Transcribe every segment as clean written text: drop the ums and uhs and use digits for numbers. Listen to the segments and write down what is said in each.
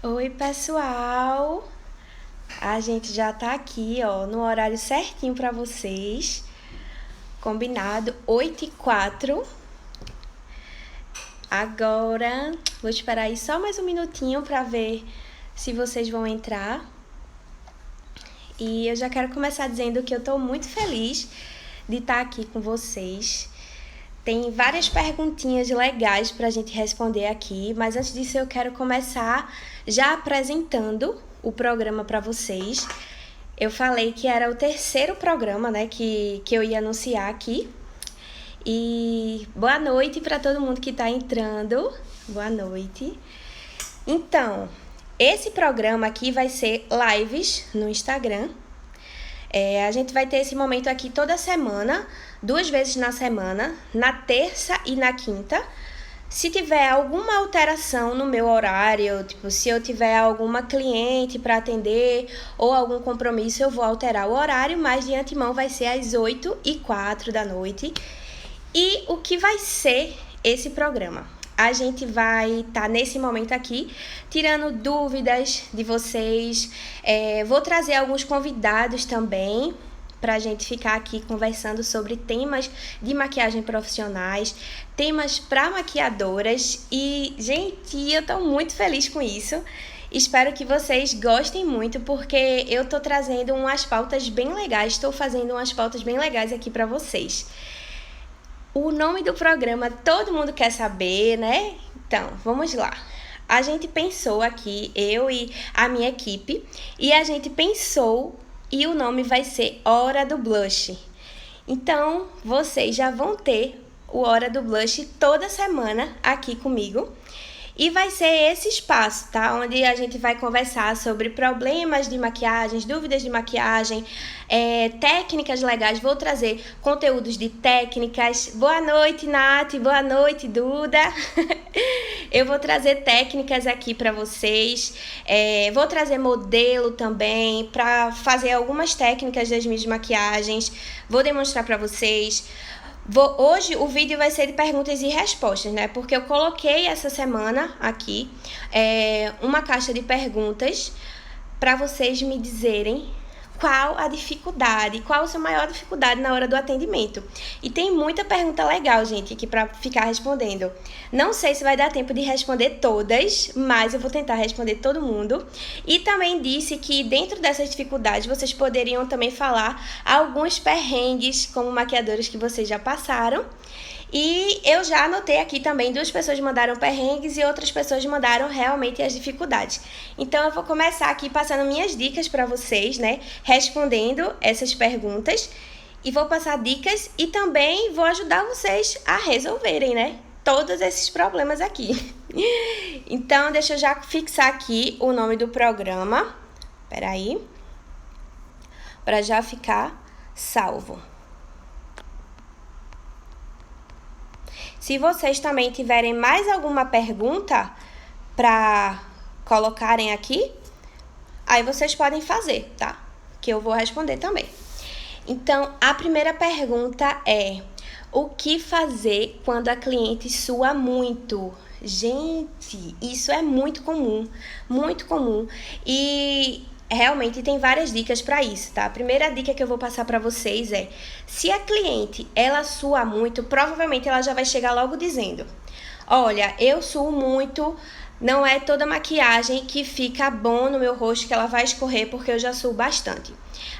Oi, pessoal! A gente já tá aqui, ó, no horário certinho pra vocês. Combinado, 8h04. Agora, vou esperar aí só mais um minutinho pra ver se vocês vão entrar. E eu já quero começar dizendo que eu tô muito feliz de estar aqui com vocês. Tem várias perguntinhas legais para a gente responder aqui, mas antes disso eu quero começar já apresentando o programa para vocês. Eu falei que era o terceiro programa, né, que eu ia anunciar aqui. E boa noite para todo mundo que está entrando. Boa noite. Então, esse programa aqui vai ser lives no Instagram. A gente vai ter esse momento aqui toda semana, 2 vezes na semana, na terça e na quinta. Se tiver alguma alteração no meu horário, tipo, se eu tiver alguma cliente para atender ou algum compromisso, eu vou alterar o horário, mas de antemão vai ser às 8h04 da noite. E o que vai ser esse programa? A gente vai estar nesse momento aqui tirando dúvidas de vocês. Vou trazer alguns convidados também para a gente ficar aqui conversando sobre temas de maquiagem profissionais, temas para maquiadoras. E, gente, eu estou muito feliz com isso. Espero que vocês gostem muito, porque eu estou trazendo umas pautas bem legais, estou fazendo umas pautas bem legais aqui para vocês. O nome do programa todo mundo quer saber, né? Então, vamos lá. A gente pensou aqui, eu e a minha equipe, e a gente pensou e o nome vai ser Hora do Blush. Então, vocês já vão ter o Hora do Blush toda semana aqui comigo. E vai ser esse espaço, tá? Onde a gente vai conversar sobre problemas de maquiagens, dúvidas de maquiagem, técnicas legais. Vou trazer conteúdos de técnicas. Boa noite, Nath. Boa noite, Duda. Eu vou trazer técnicas aqui para vocês. Vou trazer modelo também para fazer algumas técnicas das minhas maquiagens. Vou demonstrar para vocês. Hoje o vídeo vai ser de perguntas e respostas, né? Porque eu coloquei essa semana aqui uma caixa de perguntas para vocês me dizerem qual a dificuldade, qual a sua maior dificuldade na hora do atendimento. E tem muita pergunta legal, gente, aqui para ficar respondendo. Não sei se vai dar tempo de responder todas, mas eu vou tentar responder todo mundo. E também disse que dentro dessas dificuldades vocês poderiam também falar alguns perrengues como maquiadores que vocês já passaram. E eu já anotei aqui também, 2 pessoas mandaram perrengues e outras pessoas mandaram realmente as dificuldades. Então eu vou começar aqui passando minhas dicas para vocês, né? Respondendo essas perguntas. E vou passar dicas e também vou ajudar vocês a resolverem, né? Todos esses problemas aqui. Então deixa eu já fixar aqui o nome do programa. Peraí. Para já ficar salvo. Se vocês também tiverem mais alguma pergunta para colocarem aqui, aí vocês podem fazer, tá? Que eu vou responder também. Então, a primeira pergunta é: o que fazer quando a cliente sua muito? Gente, isso é muito comum, muito comum. E realmente tem várias dicas para isso, tá? A primeira dica que eu vou passar para vocês é: se a cliente ela sua muito, provavelmente ela já vai chegar logo dizendo: olha, eu suo muito, não é toda maquiagem que fica bom no meu rosto que ela vai escorrer, porque eu já suo bastante.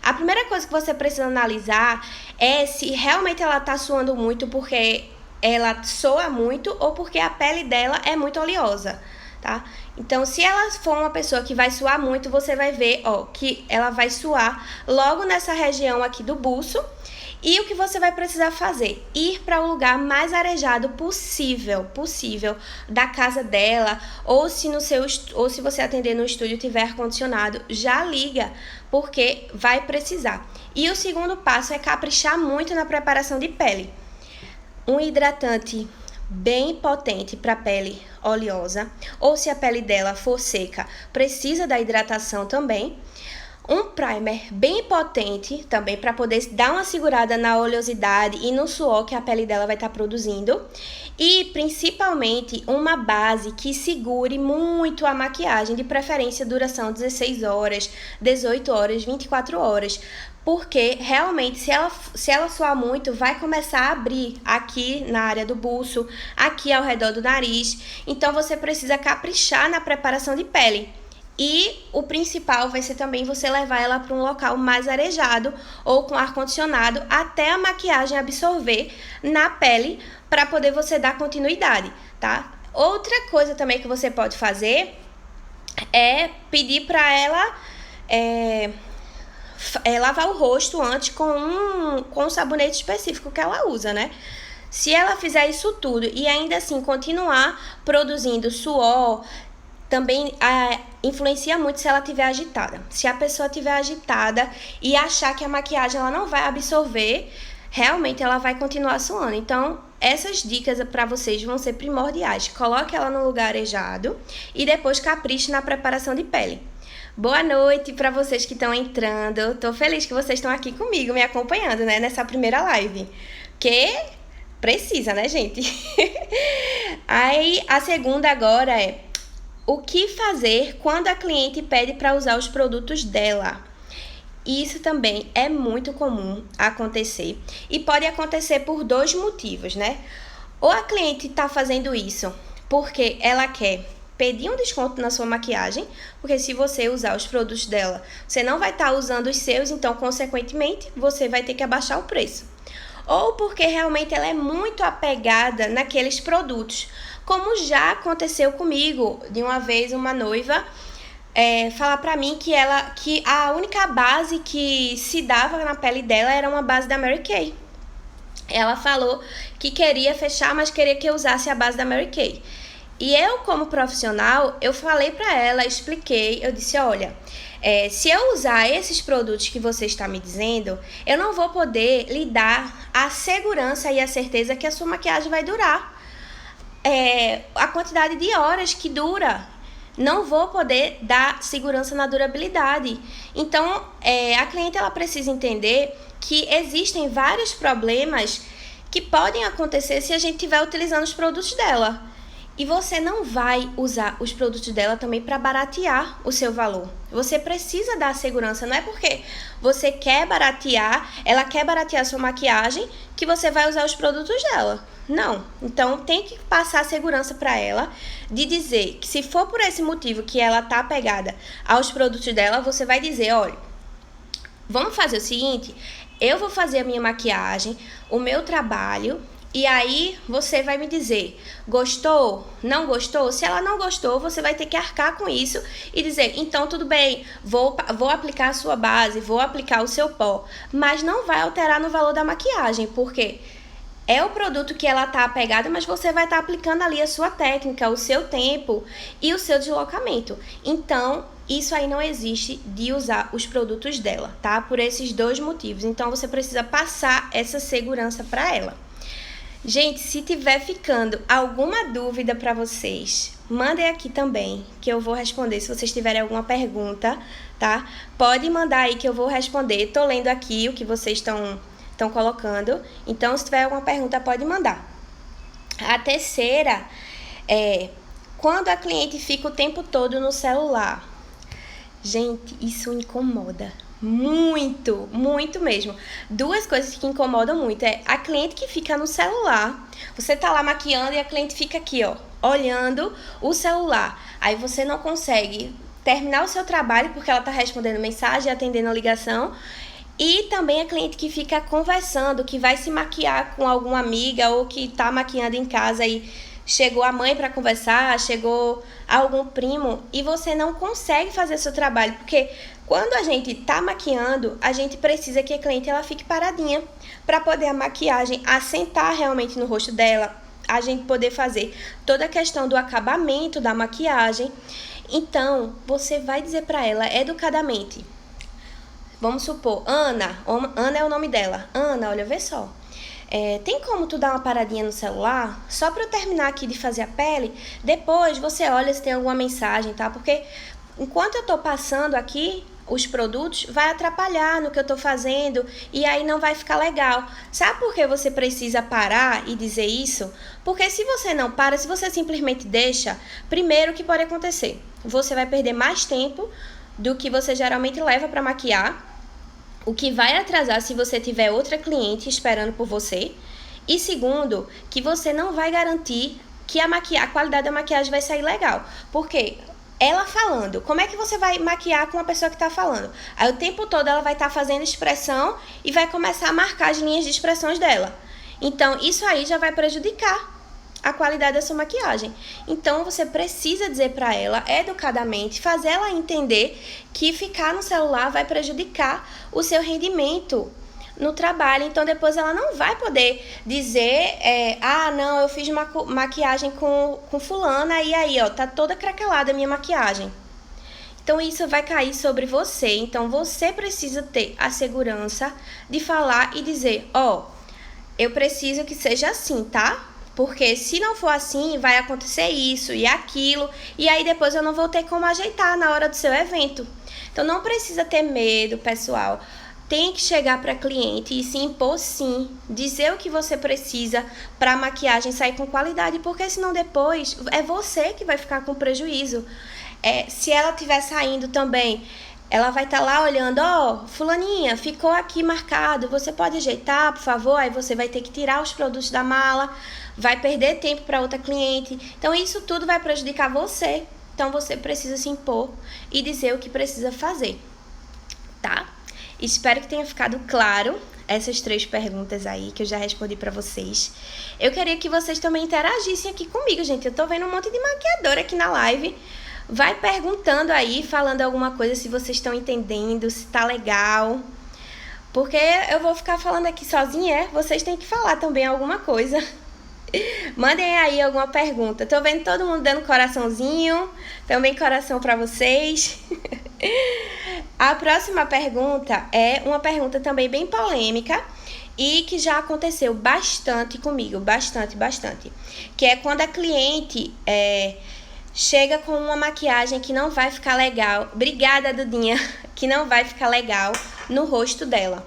A primeira coisa que você precisa analisar é se realmente ela tá suando muito porque ela soa muito ou porque a pele dela é muito oleosa, tá? Então, se ela for uma pessoa que vai suar muito, você vai ver, ó, que ela vai suar logo nessa região aqui do buço. E o que você vai precisar fazer? Ir para o lugar mais arejado possível da casa dela, ou se você atender no estúdio tiver ar-condicionado, já liga, porque vai precisar. E o segundo passo é caprichar muito na preparação de pele. Um hidratante bem potente para pele oleosa, ou se a pele dela for seca, precisa da hidratação também. um primer bem potente também para poder dar uma segurada na oleosidade e no suor que a pele dela vai estar produzindo. E principalmente uma base que segure muito a maquiagem, de preferência duração 16 horas, 18 horas, 24 horas. Porque realmente se ela suar muito, vai começar a abrir aqui na área do buço, aqui ao redor do nariz. Então você precisa caprichar na preparação de pele. E o principal vai ser também você levar ela para um local mais arejado ou com ar-condicionado até a maquiagem absorver na pele para poder você dar continuidade, tá? Outra coisa também que você pode fazer é pedir para ela lavar o rosto antes com um sabonete específico que ela usa, né? Se ela fizer isso tudo e ainda assim continuar produzindo suor, também influencia muito se ela estiver agitada. Se a pessoa estiver agitada e achar que a maquiagem ela não vai absorver, realmente ela vai continuar suando. Então, essas dicas para vocês vão ser primordiais. Coloque ela no lugar arejado e depois capriche na preparação de pele. Boa noite para vocês que estão entrando. Tô feliz que vocês estão aqui comigo, me acompanhando, né, nessa primeira live. Que precisa, né, gente? Aí, a segunda agora é: o que fazer quando a cliente pede para usar os produtos dela? Isso também é muito comum acontecer e pode acontecer por dois motivos, né? Ou a cliente está fazendo isso porque ela quer pedir um desconto na sua maquiagem, porque se você usar os produtos dela, você não vai estar usando os seus, então, consequentemente, você vai ter que abaixar o preço. Ou porque realmente ela é muito apegada naqueles produtos, como já aconteceu comigo. De uma vez uma noiva falar pra mim que a única base que se dava na pele dela era uma base da Mary Kay. Ela falou que queria fechar, mas queria que eu usasse a base da Mary Kay. E eu, como profissional, eu falei pra ela, expliquei, eu disse: olha, se eu usar esses produtos que você está me dizendo, eu não vou poder lhe dar a segurança e a certeza que a sua maquiagem vai durar. A quantidade de horas que dura, não vou poder dar segurança na durabilidade. Então, a cliente ela precisa entender que existem vários problemas que podem acontecer se a gente estiver utilizando os produtos dela. E você não vai usar os produtos dela também para baratear o seu valor. Você precisa dar segurança. Não é porque você quer baratear, ela quer baratear a sua maquiagem, que você vai usar os produtos dela. Não. Então, tem que passar segurança para ela de dizer que se for por esse motivo que ela tá apegada aos produtos dela, você vai dizer: olha, vamos fazer o seguinte, eu vou fazer a minha maquiagem, o meu trabalho, e aí você vai me dizer, gostou? Não gostou? Se ela não gostou, você vai ter que arcar com isso e dizer, então tudo bem, vou aplicar a sua base, vou aplicar o seu pó, mas não vai alterar no valor da maquiagem, porque é o produto que ela tá apegada, mas você vai estar aplicando ali a sua técnica, o seu tempo e o seu deslocamento. Então, isso aí não existe de usar os produtos dela, tá? Por esses dois motivos. Então, você precisa passar essa segurança para ela. Gente, se tiver ficando alguma dúvida para vocês, mandem aqui também, que eu vou responder. Se vocês tiverem alguma pergunta, tá? Pode mandar aí que eu vou responder. Tô lendo aqui o que vocês estão colocando. Então, se tiver alguma pergunta, pode mandar. A terceira é quando a cliente fica o tempo todo no celular. Gente, isso incomoda muito, muito mesmo. Duas coisas que incomodam muito é a cliente que fica no celular. Você tá lá maquiando e a cliente fica aqui, ó, olhando o celular. Aí você não consegue terminar o seu trabalho porque ela tá respondendo mensagem, atendendo a ligação. E também a cliente que fica conversando, que vai se maquiar com alguma amiga ou que tá maquiando em casa e chegou a mãe para conversar, chegou algum primo e você não consegue fazer seu trabalho, porque quando a gente tá maquiando, a gente precisa que a cliente ela fique paradinha para poder a maquiagem assentar realmente no rosto dela, a gente poder fazer toda a questão do acabamento da maquiagem. Então, você vai dizer para ela educadamente. Vamos supor, Ana é o nome dela. Ana, olha, vê só. Tem como tu dar uma paradinha no celular? Só para eu terminar aqui de fazer a pele, depois você olha se tem alguma mensagem, tá? Porque enquanto eu tô passando aqui os produtos, vai atrapalhar no que eu tô fazendo e aí não vai ficar legal. Sabe por que você precisa parar e dizer isso? Porque se você não para, se você simplesmente deixa, primeiro o que pode acontecer? Você vai perder mais tempo do que você geralmente leva para maquiar, o que vai atrasar se você tiver outra cliente esperando por você. E segundo, que você não vai garantir que a qualidade da maquiagem vai sair legal. Porque ela falando, como é que você vai maquiar com uma pessoa que está falando? Aí o tempo todo ela vai estar fazendo expressão e vai começar a marcar as linhas de expressões dela. Então, isso aí já vai prejudicar a qualidade da sua maquiagem. Então, você precisa dizer para ela, educadamente, fazer ela entender que ficar no celular vai prejudicar o seu rendimento no trabalho. Então, depois ela não vai poder dizer, não, eu fiz uma maquiagem com fulana e aí, ó, tá toda craquelada a minha maquiagem. Então, isso vai cair sobre você. Então, você precisa ter a segurança de falar e dizer, eu preciso que seja assim, tá? Porque se não for assim, vai acontecer isso e aquilo, e aí depois eu não vou ter como ajeitar na hora do seu evento. Então, não precisa ter medo, pessoal. Tem que chegar para cliente e se impor sim, dizer o que você precisa para a maquiagem sair com qualidade, porque senão depois é você que vai ficar com prejuízo. Se ela estiver saindo também, ela vai estar lá olhando, fulaninha, ficou aqui marcado, você pode ajeitar, por favor? Aí você vai ter que tirar os produtos da mala, vai perder tempo para outra cliente. Então, isso tudo vai prejudicar você. Então, você precisa se impor e dizer o que precisa fazer, tá? Espero que tenha ficado claro essas 3 perguntas aí que eu já respondi para vocês. Eu queria que vocês também interagissem aqui comigo, gente. Eu tô vendo um monte de maquiadora aqui na live. Vai perguntando aí, falando alguma coisa, se vocês estão entendendo, se tá legal. Porque eu vou ficar falando aqui sozinha, vocês têm que falar também alguma coisa. Mandem aí alguma pergunta. Tô vendo todo mundo dando coraçãozinho. Também coração pra vocês. A próxima pergunta é uma pergunta também bem polêmica e que já aconteceu bastante comigo. Bastante. Que é quando a cliente chega com uma maquiagem que não vai ficar legal. Obrigada, Dudinha. Que não vai ficar legal no rosto dela,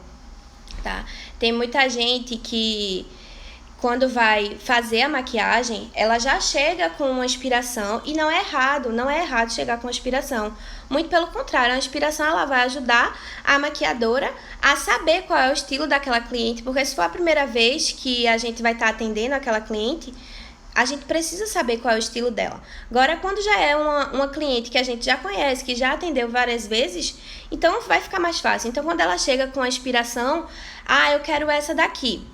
tá? Tem muita gente que, quando vai fazer a maquiagem, ela já chega com uma inspiração e não é errado chegar com uma inspiração. Muito pelo contrário, a inspiração ela vai ajudar a maquiadora a saber qual é o estilo daquela cliente, porque se for a primeira vez que a gente vai estar atendendo aquela cliente, a gente precisa saber qual é o estilo dela. Agora, quando já é uma cliente que a gente já conhece, que já atendeu várias vezes, então vai ficar mais fácil. Então, quando ela chega com a inspiração, eu quero essa daqui.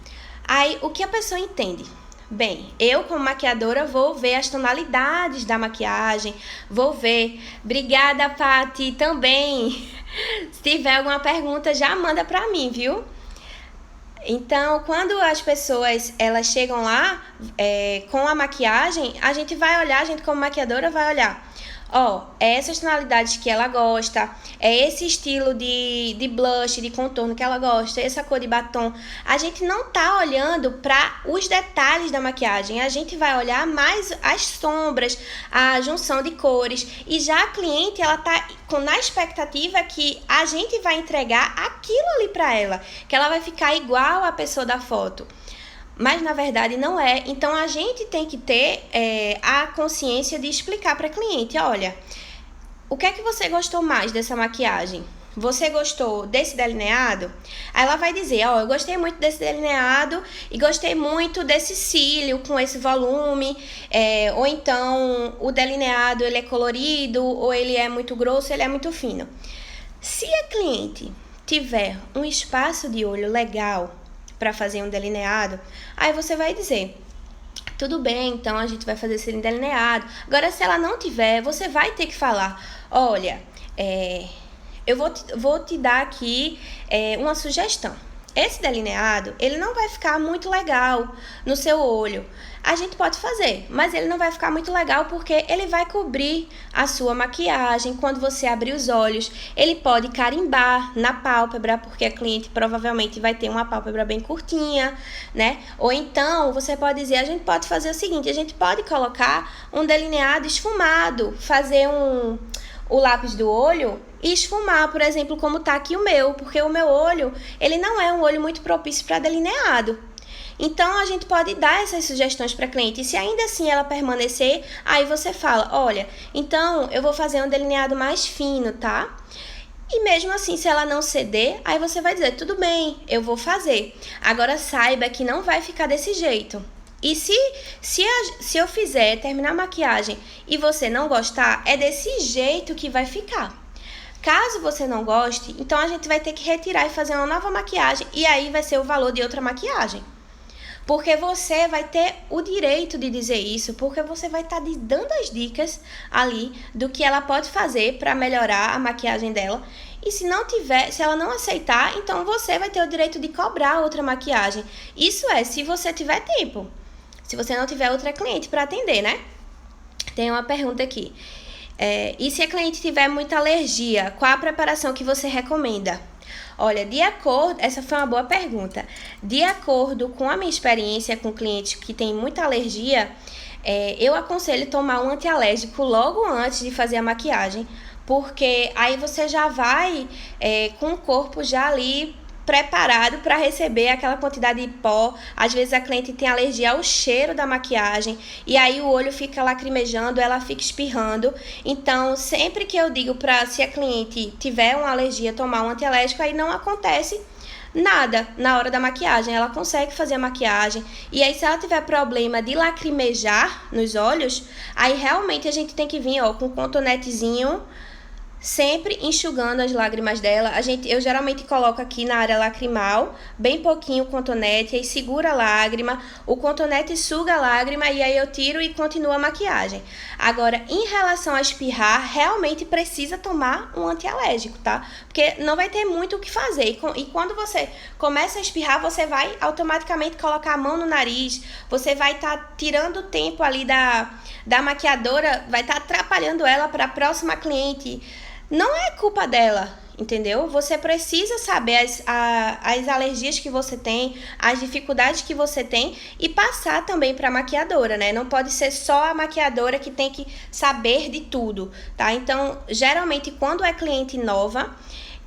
Aí, o que a pessoa entende? Bem, eu como maquiadora vou ver as tonalidades da maquiagem, vou ver. Obrigada, Paty, também. Se tiver alguma pergunta, já manda pra mim, viu? Então, quando as pessoas elas chegam lá com a maquiagem, a gente vai olhar, a gente como maquiadora vai olhar. É essas tonalidades que ela gosta, é esse estilo de blush, de contorno que ela gosta, essa cor de batom. A gente não tá olhando para os detalhes da maquiagem, a gente vai olhar mais as sombras, a junção de cores. E já a cliente, ela tá na expectativa que a gente vai entregar aquilo ali para ela, que ela vai ficar igual a pessoa da foto. Mas, na verdade, não é. Então, a gente tem que ter a consciência de explicar para a cliente, olha, o que é que você gostou mais dessa maquiagem? Você gostou desse delineado? Aí ela vai dizer, eu gostei muito desse delineado e gostei muito desse cílio com esse volume, ou então o delineado ele é colorido, ou ele é muito grosso, ele é muito fino. Se a cliente tiver um espaço de olho legal para fazer um delineado, aí você vai dizer, tudo bem, então a gente vai fazer esse delineado. Agora, se ela não tiver, você vai ter que falar, olha, eu vou te dar aqui uma sugestão. Esse delineado, ele não vai ficar muito legal no seu olho. A gente pode fazer, mas ele não vai ficar muito legal porque ele vai cobrir a sua maquiagem. Quando você abrir os olhos, ele pode carimbar na pálpebra, porque a cliente provavelmente vai ter uma pálpebra bem curtinha, né? Ou então, você pode dizer, a gente pode fazer o seguinte, a gente pode colocar um delineado esfumado, fazer o lápis do olho e esfumar, por exemplo, como tá aqui o meu, porque o meu olho, ele não é um olho muito propício para delineado. Então, a gente pode dar essas sugestões para a cliente. E se ainda assim ela permanecer, aí você fala, olha, então eu vou fazer um delineado mais fino, tá? E mesmo assim, se ela não ceder, aí você vai dizer, tudo bem, eu vou fazer. Agora saiba que não vai ficar desse jeito. E se eu fizer, terminar a maquiagem e você não gostar, é desse jeito que vai ficar. Caso você não goste, então a gente vai ter que retirar e fazer uma nova maquiagem. E aí vai ser o valor de outra maquiagem. Porque você vai ter o direito de dizer isso, porque você vai estar dando as dicas ali do que ela pode fazer para melhorar a maquiagem dela. E se ela não aceitar, então você vai ter o direito de cobrar outra maquiagem. Isso é, se você tiver tempo. Se você não tiver outra cliente para atender, né? Tem uma pergunta aqui. E se a cliente tiver muita alergia, qual a preparação que você recomenda? Olha, essa foi uma boa pergunta. De acordo com a minha experiência com clientes que têm muita alergia, eu aconselho tomar um antialérgico logo antes de fazer a maquiagem, porque aí você já vai com o corpo já ali preparado para receber aquela quantidade de pó. Às vezes a cliente tem alergia ao cheiro da maquiagem e aí o olho fica lacrimejando, ela fica espirrando. Então, sempre que eu digo se a cliente tiver uma alergia, tomar um antialérgico, aí não acontece nada na hora da maquiagem. Ela consegue fazer a maquiagem. E aí, se ela tiver problema de lacrimejar nos olhos, aí realmente a gente tem que vir com um cotonetezinho, sempre enxugando as lágrimas dela. Eu geralmente coloco aqui na área lacrimal, bem pouquinho o cotonete, aí segura a lágrima, o cotonete suga a lágrima e aí eu tiro e continuo a maquiagem. Agora, em relação a espirrar, realmente precisa tomar um antialérgico, tá? Porque não vai ter muito o que fazer. E quando você começa a espirrar, você vai automaticamente colocar a mão no nariz, você vai estar tirando o tempo ali da maquiadora, vai estar atrapalhando ela para a próxima cliente. Não é culpa dela, entendeu? Você precisa saber as alergias que você tem, as dificuldades que você tem e passar também para a maquiadora, né? Não pode ser só a maquiadora que tem que saber de tudo, tá? Então, geralmente, quando é cliente nova,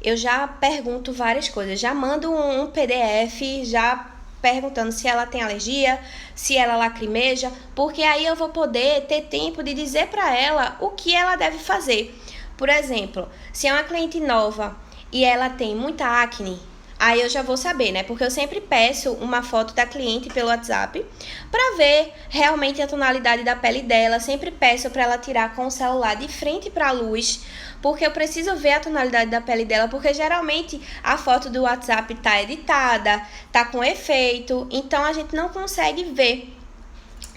eu já pergunto várias coisas. Já mando um PDF, já perguntando se ela tem alergia, se ela lacrimeja, porque aí eu vou poder ter tempo de dizer para ela o que ela deve fazer. Por exemplo, se é uma cliente nova e ela tem muita acne, aí eu já vou saber, né? Porque eu sempre peço uma foto da cliente pelo WhatsApp para ver realmente a tonalidade da pele dela. Sempre peço para ela tirar com o celular de frente para a luz, porque eu preciso ver a tonalidade da pele dela, porque geralmente a foto do WhatsApp tá editada, tá com efeito, então a gente não consegue ver.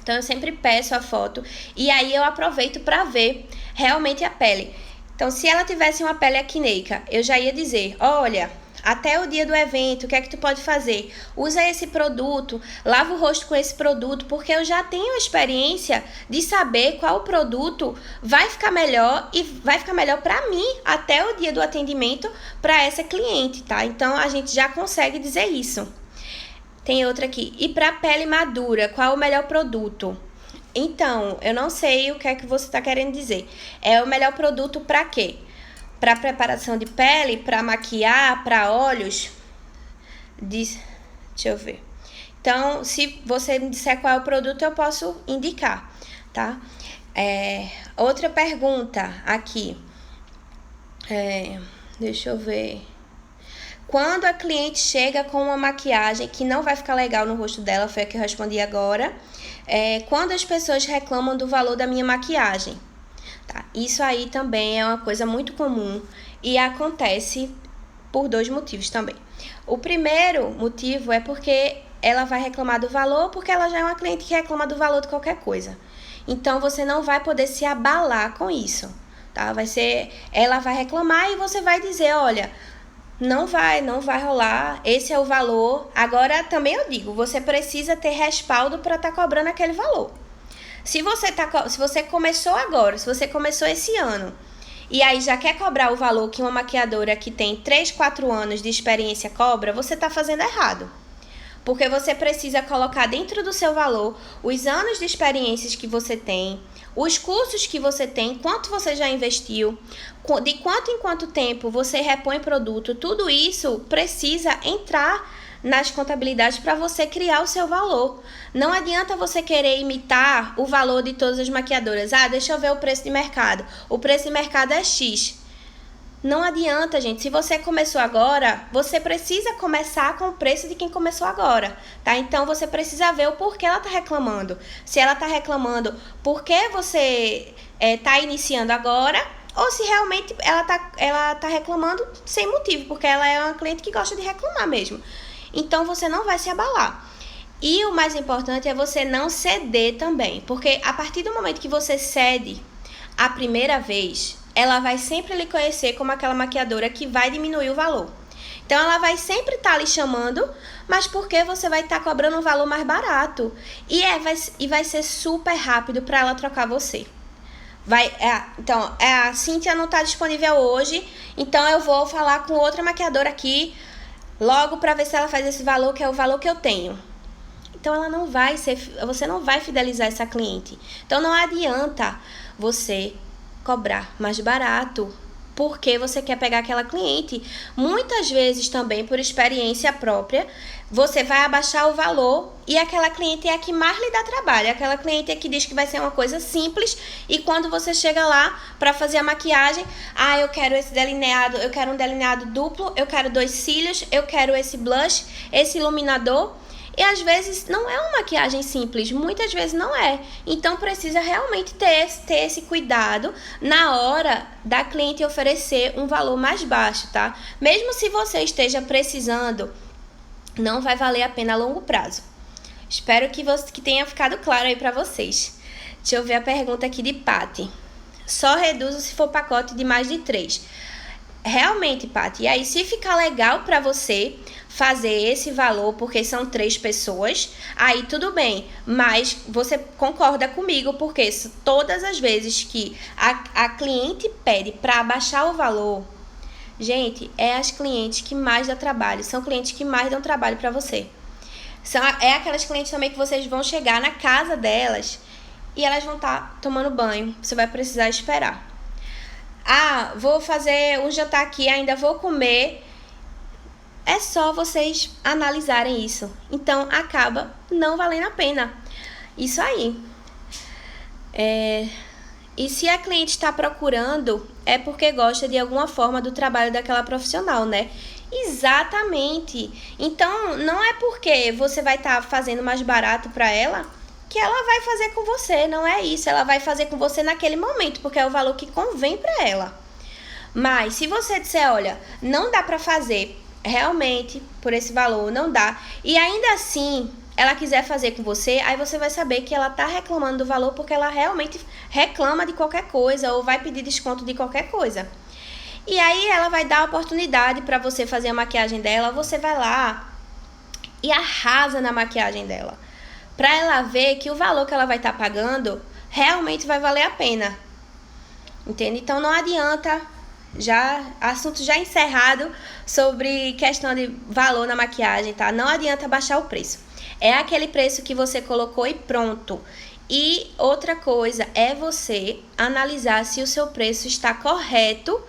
Então eu sempre peço a foto e aí eu aproveito para ver realmente a pele. Então, se ela tivesse uma pele acneica, eu já ia dizer, olha, até o dia do evento, o que é que tu pode fazer? Usa esse produto, lava o rosto com esse produto, porque eu já tenho a experiência de saber qual produto vai ficar melhor e vai ficar melhor para mim até o dia do atendimento para essa cliente, tá? Então, a gente já consegue dizer isso. Tem outra aqui. E para pele madura, qual o melhor produto? Então, eu não sei o que é que você está querendo dizer. É o melhor produto para quê? Para preparação de pele, para maquiar, para olhos? Deixa eu ver. Então, se você me disser qual é o produto, eu posso indicar, tá? Outra pergunta aqui. Deixa eu ver. Quando a cliente chega com uma maquiagem que não vai ficar legal no rosto dela, foi a que eu respondi agora. Quando as pessoas reclamam do valor da minha maquiagem, tá? Isso aí também é uma coisa muito comum e acontece por 2 motivos também. O primeiro motivo é porque ela vai reclamar do valor, porque ela já é uma cliente que reclama do valor de qualquer coisa. Então, você não vai poder se abalar com isso, tá? Ela vai reclamar e você vai dizer, olha, não vai rolar, esse é o valor. Agora, também eu digo, você precisa ter respaldo para estar cobrando aquele valor. Se você começou agora, se você começou esse ano, e aí já quer cobrar o valor que uma maquiadora que tem 3, 4 anos de experiência cobra, você está fazendo errado. Porque você precisa colocar dentro do seu valor os anos de experiências que você tem, os cursos que você tem, quanto você já investiu, de quanto em quanto tempo você repõe produto, tudo isso precisa entrar nas contabilidades para você criar o seu valor. Não adianta você querer imitar o valor de todas as maquiadoras. Deixa eu ver o preço de mercado. O preço de mercado é X. Não adianta, gente. Se você começou agora, você precisa começar com o preço de quem começou agora, tá? Então, você precisa ver o porquê ela tá reclamando. Se ela tá reclamando porque você tá iniciando agora, ou se realmente ela tá reclamando sem motivo, porque ela é uma cliente que gosta de reclamar mesmo. Então, você não vai se abalar. E o mais importante é você não ceder também, porque a partir do momento que você cede a primeira vez, ela vai sempre lhe conhecer como aquela maquiadora que vai diminuir o valor. Então, ela vai sempre estar lhe chamando, mas porque você vai estar cobrando um valor mais barato. E vai ser super rápido para ela trocar você. Então, a Cíntia não está disponível hoje, então eu vou falar com outra maquiadora aqui, logo para ver se ela faz esse valor, que é o valor que eu tenho. Então, você não vai fidelizar essa cliente. Então, não adianta você cobrar mais barato porque você quer pegar aquela cliente. Muitas vezes também, por experiência própria, você vai abaixar o valor e aquela cliente é a que mais lhe dá trabalho. Aquela cliente é que diz que vai ser uma coisa simples e quando você chega lá para fazer a maquiagem, eu quero esse delineado, eu quero um delineado duplo, eu quero 2 cílios, eu quero esse blush, esse iluminador. E às vezes não é uma maquiagem simples, muitas vezes não é. Então precisa realmente ter esse cuidado na hora da cliente oferecer um valor mais baixo, tá? Mesmo se você esteja precisando, não vai valer a pena a longo prazo. Espero que tenha ficado claro aí para vocês. Deixa eu ver a pergunta aqui de Paty. Só reduzo se for pacote de mais de 3. Realmente, Paty, e aí se ficar legal para você fazer esse valor, porque são 3 pessoas, aí tudo bem, mas você concorda comigo, porque todas as vezes que a cliente pede para abaixar o valor, gente, é as clientes que mais dá trabalho, são clientes que mais dão trabalho para você. É aquelas clientes também que vocês vão chegar na casa delas e elas vão estar tomando banho, você vai precisar esperar. Vou fazer um jantar aqui, ainda vou comer. É só vocês analisarem isso. Então, acaba não valendo a pena. Isso aí. E se a cliente está procurando, é porque gosta de alguma forma do trabalho daquela profissional, né? Exatamente. Então, não é porque você vai estar fazendo mais barato para ela que ela vai fazer com você. Não é isso. Ela vai fazer com você naquele momento, porque é o valor que convém para ela. Mas, se você disser, olha, não dá para fazer realmente por esse valor, não dá, e ainda assim ela quiser fazer com você, aí você vai saber que ela tá reclamando do valor porque ela realmente reclama de qualquer coisa ou vai pedir desconto de qualquer coisa. E aí ela vai dar a oportunidade para você fazer a maquiagem dela, você vai lá e arrasa na maquiagem dela, para ela ver que o valor que ela vai estar pagando realmente vai valer a pena. Entende? Então não adianta, assunto já encerrado sobre questão de valor na maquiagem, tá? Não adianta baixar o preço. É aquele preço que você colocou e pronto. E outra coisa é você analisar se o seu preço está correto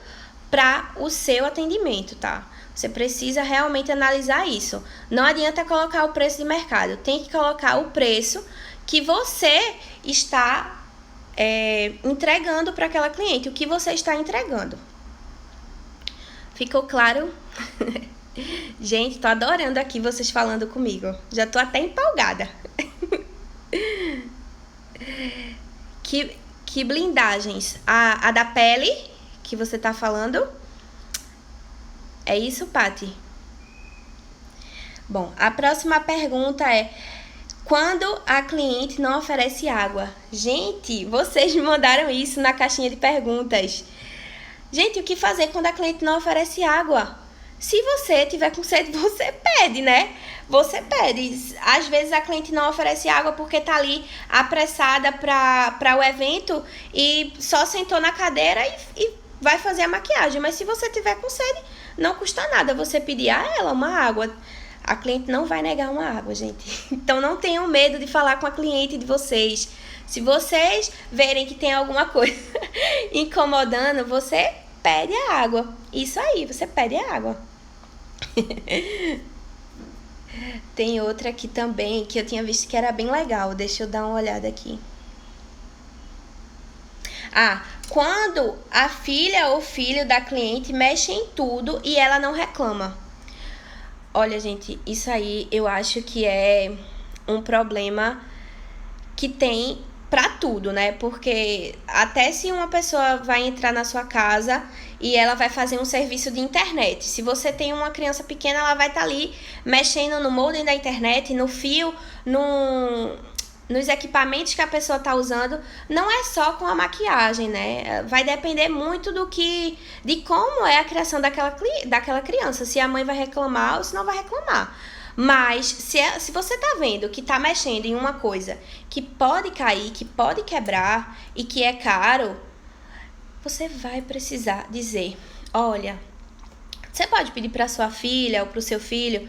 para o seu atendimento, tá? Você precisa realmente analisar isso. Não adianta colocar o preço de mercado. Tem que colocar o preço que você está entregando para aquela cliente. O que você está entregando. Ficou claro? Gente, tô adorando aqui vocês falando comigo. Já tô até empolgada. Que blindagens? A da pele que você tá falando? É isso, Paty? Bom, a próxima pergunta é: quando a cliente não oferece água? Gente, vocês me mandaram isso na caixinha de perguntas. Gente, o que fazer quando a cliente não oferece água? Se você tiver com sede, você pede, né? Você pede. Às vezes a cliente não oferece água porque tá ali apressada para o evento e só sentou na cadeira e vai fazer a maquiagem. Mas se você tiver com sede, não custa nada você pedir a ela uma água. A cliente não vai negar uma água, gente. Então não tenham medo de falar com a cliente de vocês. Se vocês verem que tem alguma coisa incomodando, você pede a água. Isso aí, você pede a água. Tem outra aqui também que eu tinha visto que era bem legal. Deixa eu dar uma olhada aqui. Quando a filha ou filho da cliente mexe em tudo e ela não reclama. Olha, gente, isso aí eu acho que é um problema que tem pra tudo, né? Porque até se uma pessoa vai entrar na sua casa e ela vai fazer um serviço de internet, se você tem uma criança pequena, ela vai estar ali mexendo no modem da internet, no fio, nos equipamentos que a pessoa está usando. Não é só com a maquiagem, né? Vai depender muito de como é a criação daquela criança, se a mãe vai reclamar ou se não vai reclamar. Mas se você tá vendo que tá mexendo em uma coisa que pode cair, que pode quebrar e que é caro, você vai precisar dizer: olha, você pode pedir para sua filha ou para o seu filho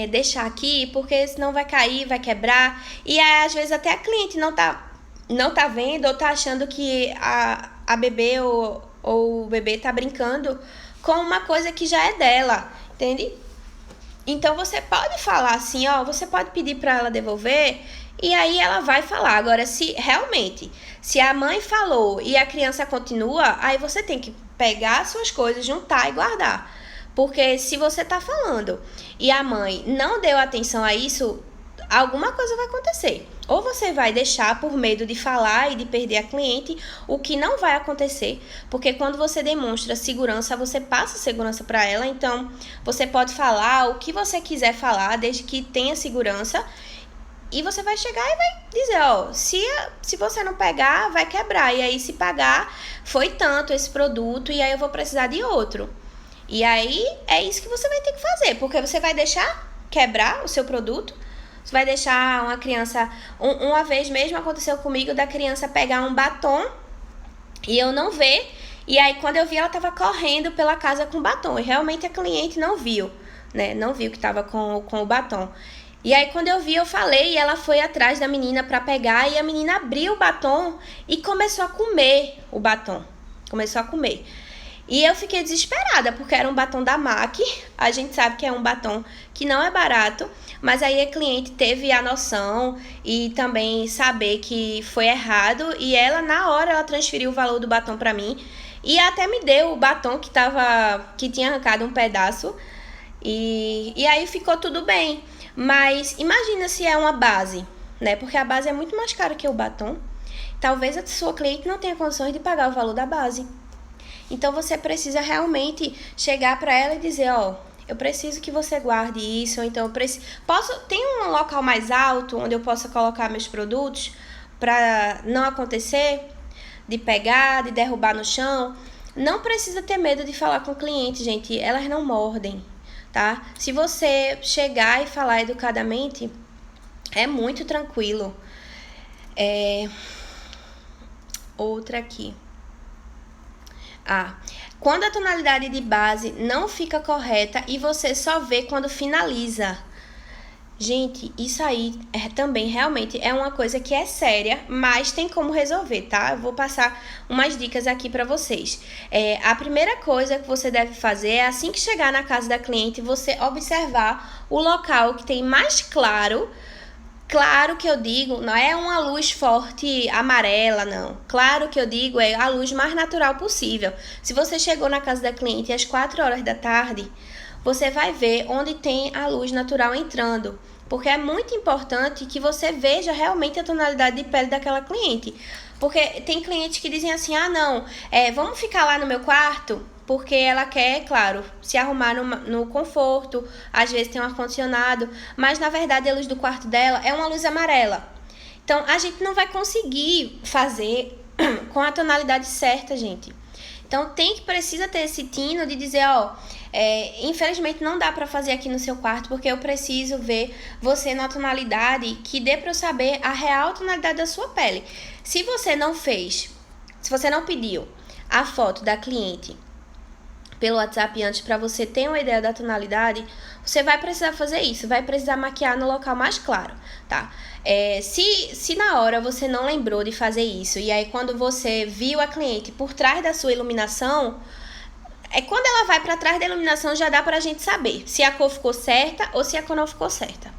deixar aqui, porque senão vai cair, vai quebrar. E aí, às vezes até a cliente não tá vendo ou tá achando que a bebê ou o bebê tá brincando com uma coisa que já é dela, entende? Então você pode falar assim, você pode pedir para ela devolver e aí ela vai falar. Agora, se a mãe falou e a criança continua, aí você tem que pegar as suas coisas, juntar e guardar. Porque se você tá falando e a mãe não deu atenção a isso, alguma coisa vai acontecer. Ou você vai deixar por medo de falar e de perder a cliente, o que não vai acontecer, porque quando você demonstra segurança, você passa segurança para ela. Então, você pode falar o que você quiser falar, desde que tenha segurança, e você vai chegar e vai dizer, se você não pegar, vai quebrar, e aí se pagar, foi tanto esse produto, e aí eu vou precisar de outro. E aí, é isso que você vai ter que fazer, porque você vai deixar quebrar o seu produto. Você vai deixar uma criança... Uma vez mesmo aconteceu comigo da criança pegar um batom e eu não ver. E aí, quando eu vi, ela estava correndo pela casa com o batom. E realmente a cliente não viu, né? Não viu que estava com o batom. E aí, quando eu vi, eu falei e ela foi atrás da menina para pegar. E a menina abriu o batom e começou a comer o batom. Começou a comer. E eu fiquei desesperada, porque era um batom da MAC. A gente sabe que é um batom que não é barato, mas aí a cliente teve a noção e também saber que foi errado. E ela, na hora, ela transferiu o valor do batom pra mim. E até me deu o batom que tinha arrancado um pedaço. E aí ficou tudo bem. Mas imagina se é uma base, né? Porque a base é muito mais cara que o batom. Talvez a sua cliente não tenha condições de pagar o valor da base. Então, você precisa realmente chegar para ela e dizer, eu preciso que você guarde isso, ou então tem um local mais alto onde eu possa colocar meus produtos para não acontecer de pegar, de derrubar no chão. Não precisa ter medo de falar com o cliente, gente, elas não mordem, tá? Se você chegar e falar educadamente, é muito tranquilo. Outra aqui. Quando a tonalidade de base não fica correta e você só vê quando finaliza. Gente, isso aí também realmente é uma coisa que é séria, mas tem como resolver, tá? Eu vou passar umas dicas aqui pra vocês. A primeira coisa que você deve fazer é, assim que chegar na casa da cliente, você observar o local que tem mais claro. Claro que eu digo, não é uma luz forte amarela, não. Claro que eu digo é a luz mais natural possível. Se você chegou na casa da cliente às 4 horas da tarde, você vai ver onde tem a luz natural entrando. Porque é muito importante que você veja realmente a tonalidade de pele daquela cliente. Porque tem clientes que dizem assim, não, vamos ficar lá no meu quarto? Porque ela quer, claro, se arrumar no conforto, às vezes tem um ar-condicionado, mas na verdade a luz do quarto dela é uma luz amarela. Então, a gente não vai conseguir fazer com a tonalidade certa, gente. Então, precisa ter esse tino de dizer, infelizmente não dá pra fazer aqui no seu quarto, porque eu preciso ver você na tonalidade que dê pra eu saber a real tonalidade da sua pele. Se você não pediu a foto da cliente pelo WhatsApp antes para você ter uma ideia da tonalidade, você vai precisar fazer isso, vai precisar maquiar no local mais claro, tá? Se na hora você não lembrou de fazer isso, e aí quando você viu a cliente por trás da sua iluminação, quando ela vai para trás da iluminação já dá pra gente saber se a cor ficou certa ou se a cor não ficou certa.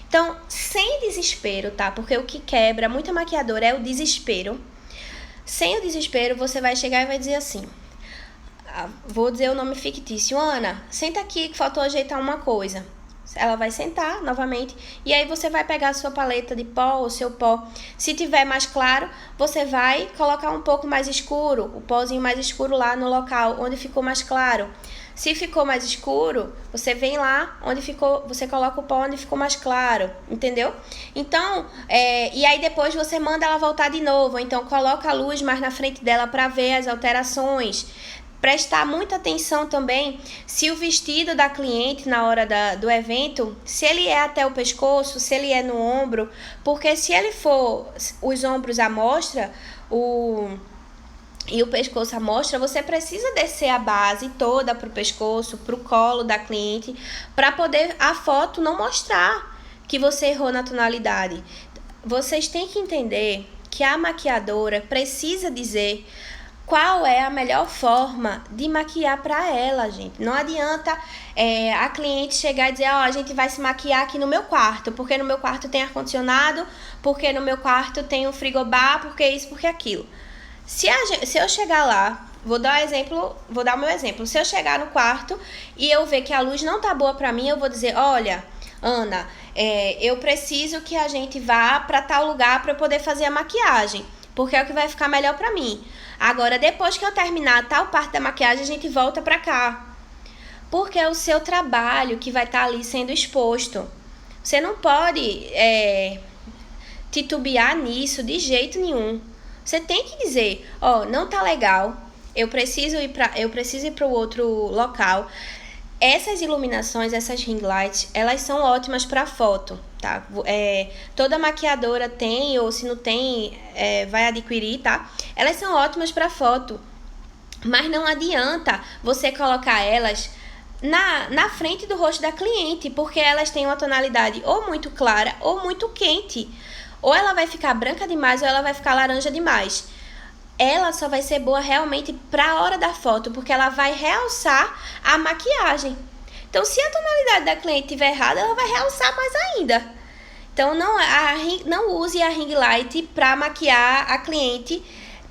Então, sem desespero, tá? Porque o que quebra muita maquiadora é o desespero. Sem o desespero, você vai chegar e vai dizer assim, vou dizer o nome fictício, Ana, senta aqui que faltou ajeitar uma coisa. Ela vai sentar novamente e aí você vai pegar a sua paleta de pó, o seu pó. Se tiver mais claro, você vai colocar um pouco mais escuro, o pozinho mais escuro lá no local onde ficou mais claro. Se ficou mais escuro, você vem lá onde ficou, você coloca o pó onde ficou mais claro, entendeu? Então, e aí depois você manda ela voltar de novo, então coloca a luz mais na frente dela para ver as alterações. Prestar muita atenção também se o vestido da cliente na hora do evento, se ele é até o pescoço, se ele é no ombro, porque se ele for os ombros à mostra, e o pescoço à mostra, você precisa descer a base toda pro pescoço, pro colo da cliente, para poder a foto não mostrar que você errou na tonalidade. Vocês têm que entender que a maquiadora precisa dizer qual é a melhor forma de maquiar para ela, gente. Não adianta a cliente chegar e dizer, a gente vai se maquiar aqui no meu quarto, porque no meu quarto tem ar-condicionado, porque no meu quarto tem um frigobar, porque isso, porque aquilo. Se eu chegar lá, vou dar o meu exemplo. Se eu chegar no quarto e eu ver que a luz não tá boa para mim, eu vou dizer, olha, Ana, eu preciso que a gente vá para tal lugar para eu poder fazer a maquiagem, porque é o que vai ficar melhor para mim. Agora, depois que eu terminar tal parte da maquiagem, a gente volta pra cá. Porque é o seu trabalho que vai estar ali sendo exposto. Você não pode titubear nisso de jeito nenhum. Você tem que dizer, não tá legal, eu preciso ir para o outro local. Essas iluminações, essas ring lights, elas são ótimas para foto, tá? Toda maquiadora tem, ou se não tem, vai adquirir, tá? Elas são ótimas para foto, mas não adianta você colocar elas na frente do rosto da cliente, porque elas têm uma tonalidade ou muito clara ou muito quente. Ou ela vai ficar branca demais ou ela vai ficar laranja demais. Ela só vai ser boa realmente para a hora da foto, porque ela vai realçar a maquiagem. Então, se a tonalidade da cliente estiver errada, ela vai realçar mais ainda. Então, não use a ring light para maquiar a cliente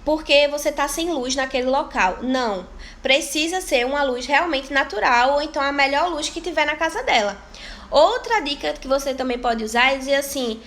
porque você está sem luz naquele local. Não. Precisa ser uma luz realmente natural ou então a melhor luz que tiver na casa dela. Outra dica que você também pode usar é dizer assim,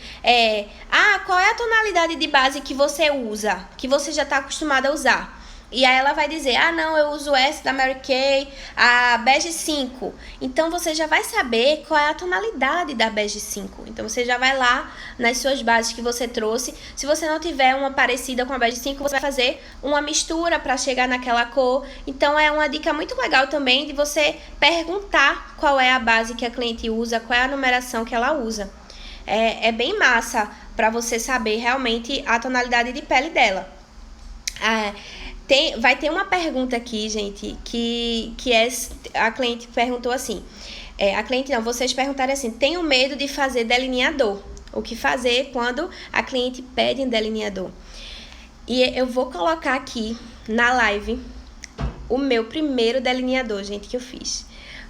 qual é a tonalidade de base que você usa, que você já está acostumada a usar? E aí ela vai dizer, não, eu uso essa da Mary Kay, a bege 5. Então, você já vai saber qual é a tonalidade da bege 5. Então, você já vai lá nas suas bases que você trouxe. Se você não tiver uma parecida com a bege 5, você vai fazer uma mistura para chegar naquela cor. Então, é uma dica muito legal também de você perguntar qual é a base que a cliente usa, qual é a numeração que ela usa. É bem massa para você saber realmente a tonalidade de pele dela. Vai ter uma pergunta aqui, gente, que a cliente perguntou assim, vocês perguntaram assim, tenho medo de fazer delineador, o que fazer quando a cliente pede um delineador? E eu vou colocar aqui na live o meu primeiro delineador, gente, que eu fiz,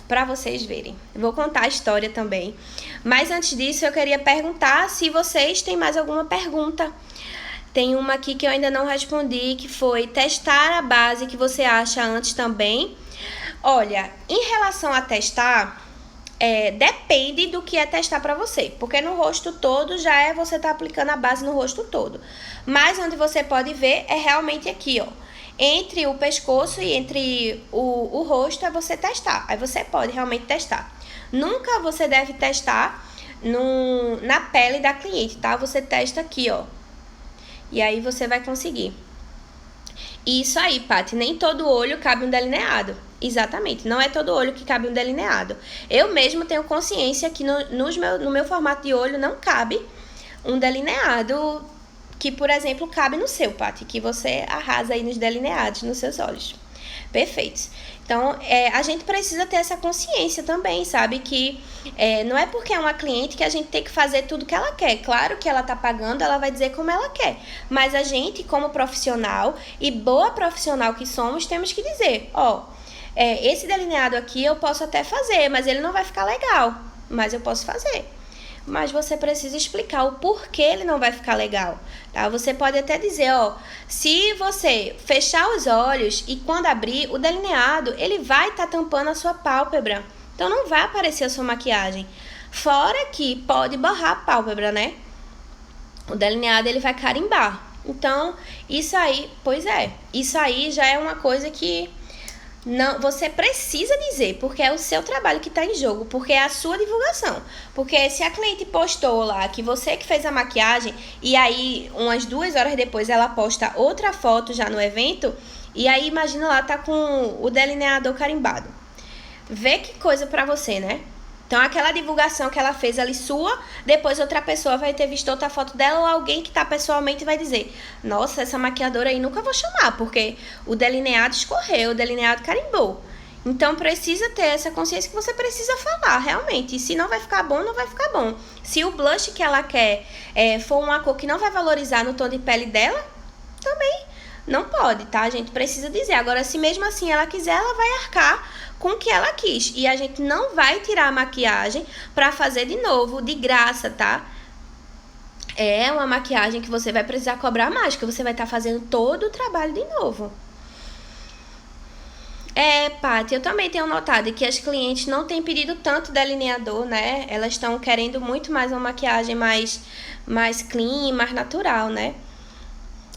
para vocês verem. Vou contar a história também, mas antes disso eu queria perguntar se vocês têm mais alguma pergunta. Tem uma aqui que eu ainda não respondi, que foi testar a base que você acha antes também. Olha, em relação a testar, depende do que é testar para você. Porque no rosto todo já você tá aplicando a base no rosto todo. Mas onde você pode ver é realmente aqui, ó. Entre o pescoço e entre o rosto é você testar. Aí você pode realmente testar. Nunca você deve testar na pele da cliente, tá? Você testa aqui, ó. E aí você vai conseguir. Isso aí, Paty, nem todo olho cabe um delineado. Exatamente, não é todo olho que cabe um delineado. Eu mesmo tenho consciência que no meu formato de olho não cabe um delineado que, por exemplo, cabe no seu, Paty, que você arrasa aí nos delineados nos seus olhos. perfeitos. Então, a gente precisa ter essa consciência também, sabe? Que não é porque é uma cliente que a gente tem que fazer tudo que ela quer. Claro que ela tá pagando, ela vai dizer como ela quer. Mas a gente, como profissional e boa profissional que somos, temos que dizer, esse delineado aqui eu posso até fazer, mas ele não vai ficar legal. Mas eu posso fazer. Mas você precisa explicar o porquê ele não vai ficar legal, tá? Você pode até dizer, se você fechar os olhos e quando abrir, o delineado, ele vai estar tampando a sua pálpebra. Então, não vai aparecer a sua maquiagem. Fora que pode borrar a pálpebra, né? O delineado, ele vai carimbar. Então, isso aí já é uma coisa que não, você precisa dizer, porque é o seu trabalho que está em jogo, porque é a sua divulgação. Porque se a cliente postou lá que você que fez a maquiagem e aí umas 2 horas depois ela posta outra foto já no evento, e aí imagina lá tá com o delineador carimbado. Vê que coisa pra você, né? Então, aquela divulgação que ela fez ali sua, depois outra pessoa vai ter visto outra foto dela ou alguém que tá pessoalmente vai dizer, nossa, essa maquiadora aí nunca vou chamar, porque o delineado escorreu, o delineado carimbou. Então, precisa ter essa consciência que você precisa falar, realmente. E se não vai ficar bom, não vai ficar bom. Se o blush que ela quer for uma cor que não vai valorizar no tom de pele dela, também não pode, tá? A gente precisa dizer. Agora, se mesmo assim ela quiser, ela vai arcar com o que ela quis. E a gente não vai tirar a maquiagem pra fazer de novo, de graça, tá? É uma maquiagem que você vai precisar cobrar mais, que você vai estar fazendo todo o trabalho de novo. Paty, eu também tenho notado que as clientes não têm pedido tanto delineador, né? Elas estão querendo muito mais uma maquiagem mais clean, mais natural, né?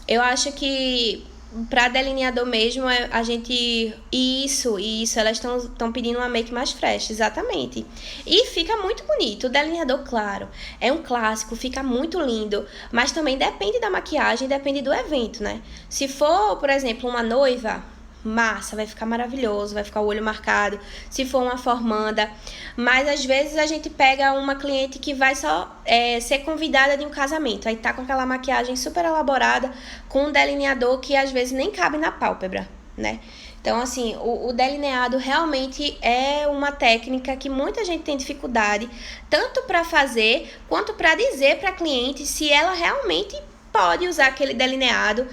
Eu acho que pra delineador mesmo, a gente... Isso, elas estão pedindo uma make mais fresh, exatamente. E fica muito bonito. O delineador, claro, é um clássico, fica muito lindo. Mas também depende da maquiagem, depende do evento, né? Se for, por exemplo, uma noiva... massa, vai ficar maravilhoso, vai ficar o olho marcado, se for uma formanda. Mas às vezes a gente pega uma cliente que vai só ser convidada de um casamento, aí tá com aquela maquiagem super elaborada, com um delineador que às vezes nem cabe na pálpebra, né? Então, assim, o delineado realmente é uma técnica que muita gente tem dificuldade, tanto para fazer, quanto para dizer para a cliente se ela realmente pode usar aquele delineado.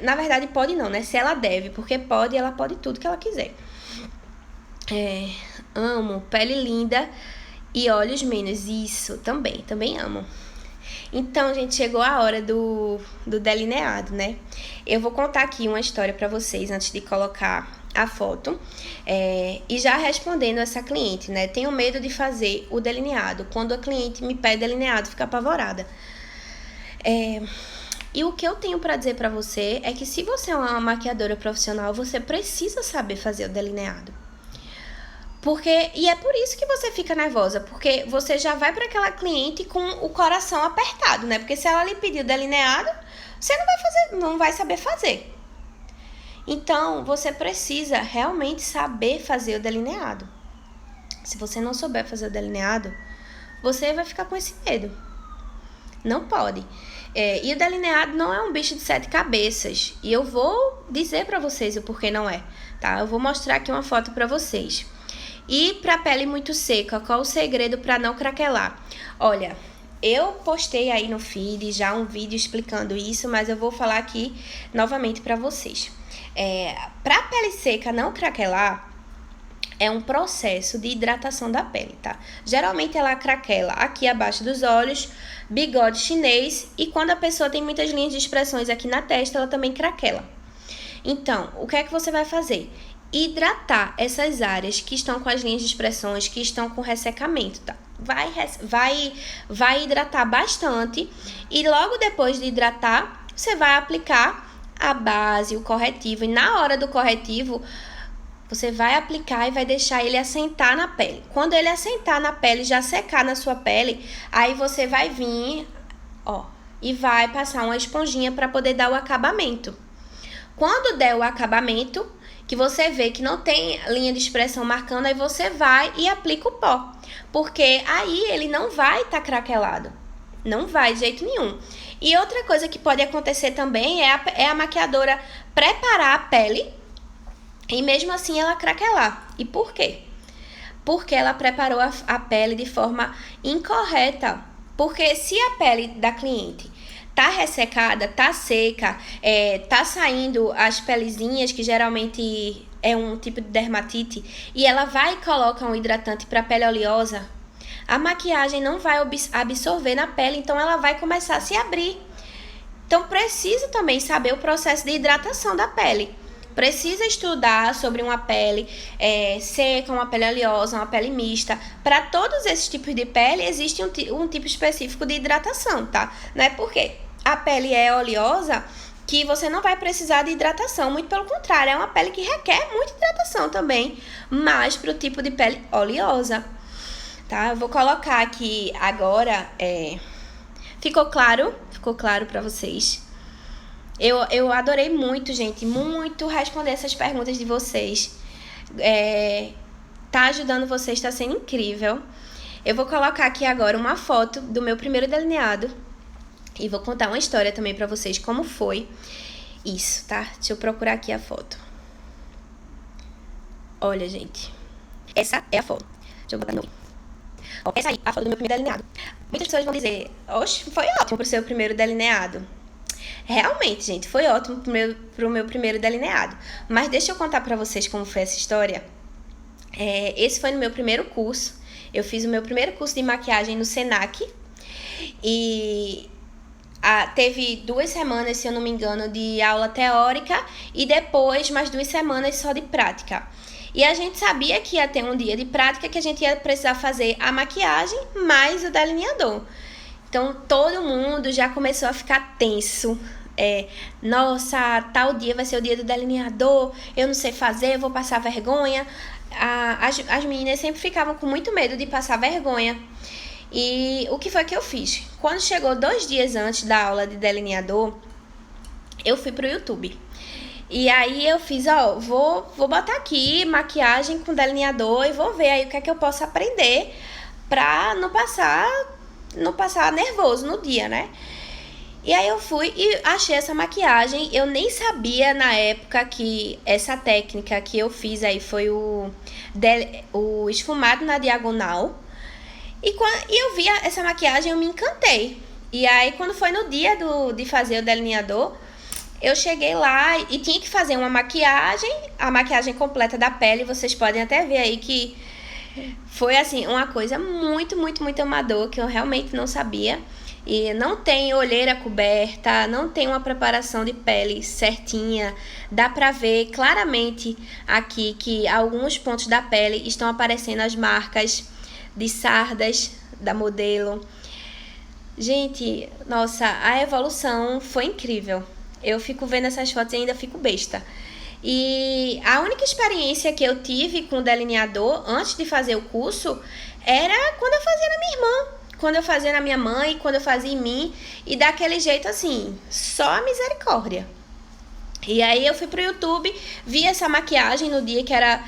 Na verdade, pode não, né? Se ela deve, porque pode, ela pode tudo que ela quiser. Amo, pele linda e olhos menos. Isso, também amo. Então, gente, chegou a hora do delineado, né? Eu vou contar aqui uma história pra vocês antes de colocar a foto. E já respondendo essa cliente, né? Tenho medo de fazer o delineado. Quando a cliente me pede delineado, fica apavorada. E o que eu tenho pra dizer pra você é que se você é uma maquiadora profissional, você precisa saber fazer o delineado. E é por isso que você fica nervosa, porque você já vai pra aquela cliente com o coração apertado, né? Porque se ela lhe pedir o delineado, você não vai saber fazer. Então, você precisa realmente saber fazer o delineado. Se você não souber fazer o delineado, você vai ficar com esse medo. Não pode. E o delineado não é um bicho de 7 cabeças. E eu vou dizer pra vocês o porquê não é, tá? Eu vou mostrar aqui uma foto pra vocês. E pra pele muito seca, qual o segredo pra não craquelar? Olha, eu postei aí no feed já um vídeo explicando isso, mas eu vou falar aqui novamente pra vocês. Pra pele seca não craquelar, é um processo de hidratação da pele, tá? Geralmente ela craquela aqui abaixo dos olhos, bigode chinês, e quando a pessoa tem muitas linhas de expressões aqui na testa, ela também craquela. Então, o que é que você vai fazer? Hidratar essas áreas que estão com as linhas de expressões, que estão com ressecamento, tá? Vai hidratar bastante, e logo depois de hidratar, você vai aplicar a base, o corretivo, e na hora do corretivo, você vai aplicar e vai deixar ele assentar na pele. Quando ele assentar na pele, já secar na sua pele, aí você vai vir, e vai passar uma esponjinha para poder dar o acabamento. Quando der o acabamento, que você vê que não tem linha de expressão marcando, aí você vai e aplica o pó. Porque aí ele não vai estar craquelado. Não vai de jeito nenhum. E outra coisa que pode acontecer também é a maquiadora preparar a pele E mesmo assim ela craquelar. E por quê? Porque ela preparou a pele de forma incorreta. Porque se a pele da cliente tá ressecada, tá seca, tá saindo as pelezinhas, que geralmente é um tipo de dermatite, e ela vai e coloca um hidratante para pele oleosa, a maquiagem não vai absorver na pele, então ela vai começar a se abrir. Então precisa também saber o processo de hidratação da pele. Precisa estudar sobre uma pele seca, uma pele oleosa, uma pele mista. Para todos esses tipos de pele, existe um tipo específico de hidratação, tá? Não é porque a pele é oleosa que você não vai precisar de hidratação. Muito pelo contrário, é uma pele que requer muita hidratação também, mas para o tipo de pele oleosa, tá? Eu vou colocar aqui agora. Ficou claro? Ficou claro para vocês? Eu adorei muito, gente, muito responder essas perguntas de vocês. Tá ajudando vocês, tá sendo incrível. Eu vou colocar aqui agora uma foto do meu primeiro delineado e vou contar uma história também pra vocês, como foi isso, tá? Deixa eu procurar aqui a foto. Olha, gente, essa é a foto. Deixa eu botar no... Essa aí, a foto do meu primeiro delineado. Muitas pessoas vão dizer, oxe, foi ótimo pro seu primeiro delineado. Realmente, gente, foi ótimo pro meu primeiro delineado. Mas deixa eu contar pra vocês como foi essa história. Esse foi no meu primeiro curso. Eu fiz o meu primeiro curso de maquiagem no Senac. E teve 2 semanas, se eu não me engano, de aula teórica. E depois mais 2 semanas só de prática. E a gente sabia que ia ter um dia de prática que a gente ia precisar fazer a maquiagem mais o delineador. Então, todo mundo já começou a ficar tenso. Nossa, tal dia vai ser o dia do delineador, eu não sei fazer, eu vou passar vergonha. As meninas sempre ficavam com muito medo de passar vergonha. E o que foi que eu fiz? Quando chegou 2 dias antes da aula de delineador, eu fui pro YouTube. E aí eu fiz, vou botar aqui maquiagem com delineador e vou ver aí o que é que eu posso aprender pra não passar nervoso no dia, né? E aí eu fui e achei essa maquiagem. Eu nem sabia na época que essa técnica que eu fiz aí foi o esfumado na diagonal. E eu vi essa maquiagem, eu me encantei. E aí quando foi no dia de fazer o delineador, eu cheguei lá e tinha que fazer uma maquiagem, a maquiagem completa da pele. Vocês podem até ver aí que foi assim, uma coisa muito, muito, muito amador, que eu realmente não sabia. E não tem olheira coberta, não tem uma preparação de pele certinha. Dá pra ver claramente aqui que alguns pontos da pele estão aparecendo as marcas de sardas da modelo. Gente, nossa, a evolução foi incrível. Eu fico vendo essas fotos e ainda fico besta. E a única experiência que eu tive com delineador antes de fazer o curso era quando eu fazia na minha irmã, quando eu fazia na minha mãe, quando eu fazia em mim. E daquele jeito assim, só a misericórdia. E aí eu fui pro YouTube, vi essa maquiagem no dia que era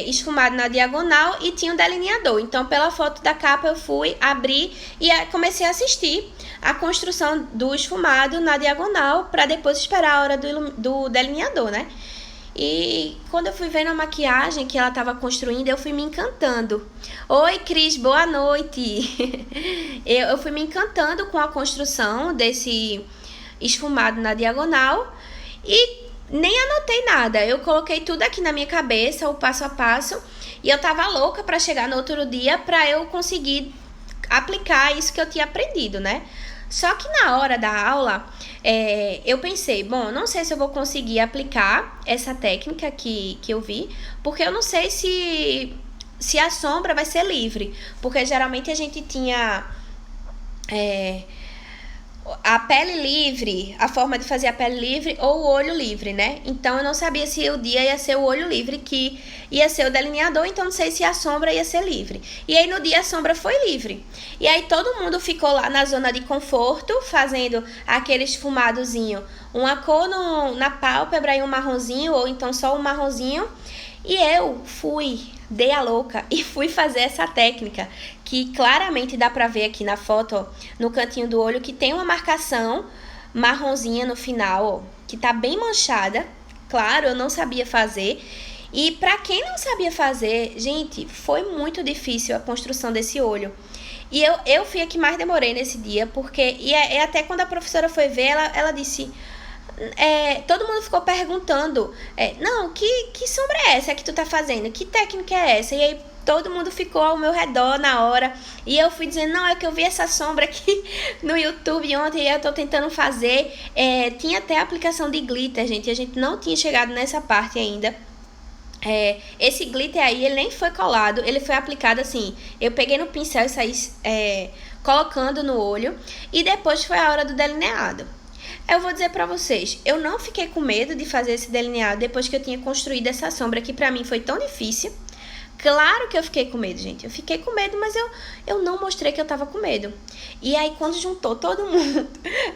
esfumado na diagonal e tinha um delineador. Então pela foto da capa eu fui, abri e comecei a assistir a construção do esfumado na diagonal para depois esperar a hora do delineador, né? E quando eu fui vendo a maquiagem que ela estava construindo, eu fui me encantando. Oi, Cris, boa noite! Eu fui me encantando com a construção desse esfumado na diagonal e nem anotei nada. Eu coloquei tudo aqui na minha cabeça, o passo a passo, e eu tava louca para chegar no outro dia para eu conseguir aplicar isso que eu tinha aprendido, né? Só que na hora da aula, eu pensei, bom, não sei se eu vou conseguir aplicar essa técnica que eu vi, porque eu não sei se a sombra vai ser livre, porque geralmente a gente tinha a pele livre, a forma de fazer a pele livre ou o olho livre, né? Então eu não sabia se o dia ia ser o olho livre, que ia ser o delineador, então não sei se a sombra ia ser livre. E aí no dia a sombra foi livre. E aí todo mundo ficou lá na zona de conforto, fazendo aquele esfumadozinho, uma cor na pálpebra e um marronzinho, ou então só um marronzinho. E eu dei a louca e fui fazer essa técnica, que claramente dá pra ver aqui na foto, ó, no cantinho do olho, que tem uma marcação marronzinha no final, ó, que tá bem manchada. Claro, eu não sabia fazer. E pra quem não sabia fazer, gente, foi muito difícil a construção desse olho. E eu fui a que mais demorei nesse dia, porque... E até quando a professora foi ver, ela disse... todo mundo ficou perguntando... não, que sombra é essa que tu tá fazendo? Que técnica é essa? E aí todo mundo ficou ao meu redor na hora. E eu fui dizendo, não, é que eu vi essa sombra aqui no YouTube ontem e eu tô tentando fazer. Tinha até a aplicação de glitter, gente. A gente não tinha chegado nessa parte ainda. Esse glitter aí, ele nem foi colado, ele foi aplicado assim. Eu peguei no pincel e saí colocando no olho. E depois foi a hora do delineado. Eu vou dizer pra vocês, eu não fiquei com medo de fazer esse delineado depois que eu tinha construído essa sombra que pra mim foi tão difícil. Claro que eu fiquei com medo, gente. Eu fiquei com medo, mas eu não mostrei que eu tava com medo. E aí, quando juntou todo mundo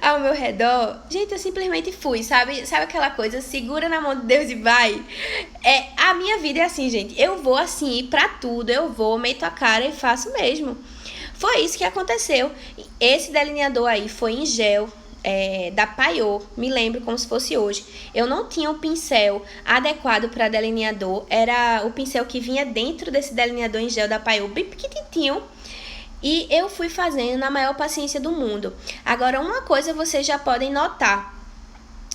ao meu redor, gente, eu simplesmente fui, sabe? Sabe aquela coisa? Segura na mão de Deus e vai. A minha vida é assim, gente. Eu vou assim pra tudo. Eu vou, meto a cara e faço mesmo. Foi isso que aconteceu. Esse delineador aí foi em gel. Da Paiô, me lembro como se fosse hoje. Eu não tinha um pincel adequado para delineador, era o pincel que vinha dentro desse delineador em gel da Paiô, bem pequenininho. E eu fui fazendo na maior paciência do mundo. Agora, uma coisa vocês já podem notar: